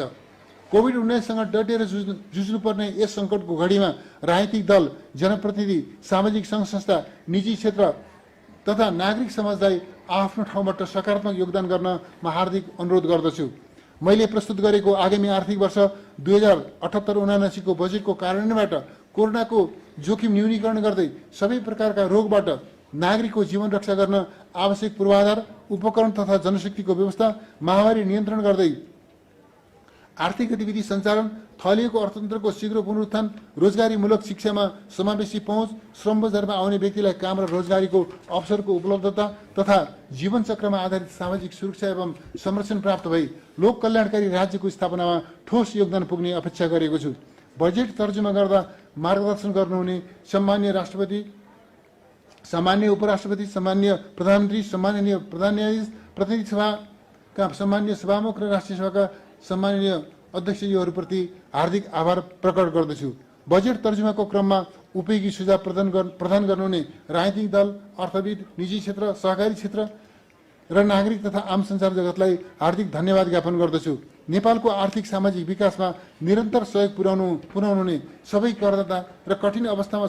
कोभिड-19सँग डटेर जुझ्नुपर्ने यस सङ्कटको घडीमा राजनीतिक दल, जनप्रतिनिधि, सामाजिक सङ्घ संस्था, निजी क्षेत्र तथा नागरिक समाजलाई आफ्नो ठाउँबाट सकारात्मक योगदान गर्न म हार्दिक अनुरोध गर्दछु। मैले प्रस्तुत गरेको आगामी आर्थिक वर्ष 2078-79 को बजेटको कार्यान्वयनबाट कोरोनाको जोखिम न्यूनीकरण गर्दै सबै प्रकारका रोगबाट नागरिकको जीवन रक्षा गर्न आवश्यक पूर्वाधार, उपकरण तथा जनशक्तिको व्यवस्था, महामारी नियन्त्रण गर्दै आर्थिक गतिविधि सञ्चालन, थलिएको अर्थतन्त्रको शीघ्र पुनरुत्थान, रोजगारीमूलक शिक्षामा समावेशी पहुँच, श्रम बजारमा आउने व्यक्तिलाई काम र रोजगारीको अवसरको उपलब्धता तथा जीवन चक्रमा आधारित सामाजिक सुरक्षा एवं संरक्षण प्राप्त भई लोक कल्याणकारी राज्यको स्थापनामा ठोस योगदान पुग्ने अपेक्षा गरेको छु। बजेट तर्जुमा गर्दा मार्गदर्शन गर्नुहुने सम्माननीय राष्ट्रपति, सम्माननीय उपराष्ट्रपति, सम्माननीय प्रधानमन्त्री, सम्माननीय प्रधान न्यायाधीश, प्रतिनिधि सभाका सम्माननीय सभामुख र राष्ट्रिय सभाका सम्माननीय अध्यक्षज्यूहरूप्रति हार्दिक आभार प्रकट गर्दछु। बजेट तर्जुमाको क्रममा उपयोगी सुझाव प्रदान गर्नुहुने राजनीतिक दल, अर्थविद, निजी क्षेत्र, सहकारी क्षेत्र र नागरिक तथा आम सञ्चार जगतलाई हार्दिक धन्यवाद ज्ञापन गर्दछु। नेपालको आर्थिक सामाजिक विकासमा निरन्तर सहयोग पुर्याउनुहुने सबै करदाता र कठिन अवस्थामा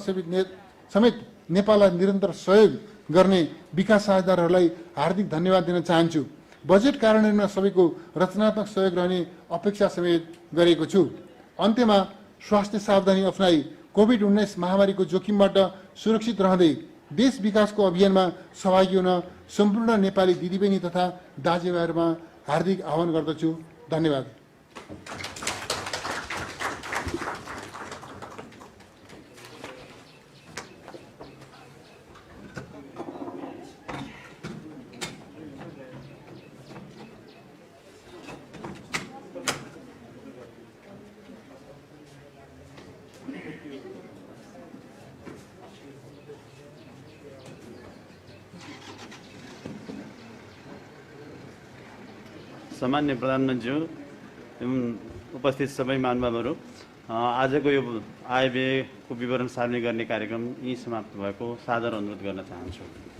समेत नेपाललाई निरन्तर सहयोग गर्ने विकास साझेदारहरूलाई हार्दिक धन्यवाद दिन चाहन्छु। बजेट कार्यान्वयनमा सबैको रचनात्मक सहयोग रहने अपेक्षा समेत गरेको छु। अन्त्यमा स्वास्थ्य सावधानी अपनाई कोभिड-19 महामारीको जोखिमबाट सुरक्षित रहँदै देश विकासको अभियानमा सहभागी हुन सम्पूर्ण नेपाली दिदीबहिनी तथा दाजुभाइहरूमा हार्दिक आह्वान गर्दछु। धन्यवाद। सम्मान्य प्रधानमन्त्री एवं उपस्थित सबै महानुभावहरू, आजको यो आयव्ययको विवरण सार्वजनिक गर्ने कार्यक्रम यही समाप्त भएको सादर अनुरोध गर्न चाहन्छु।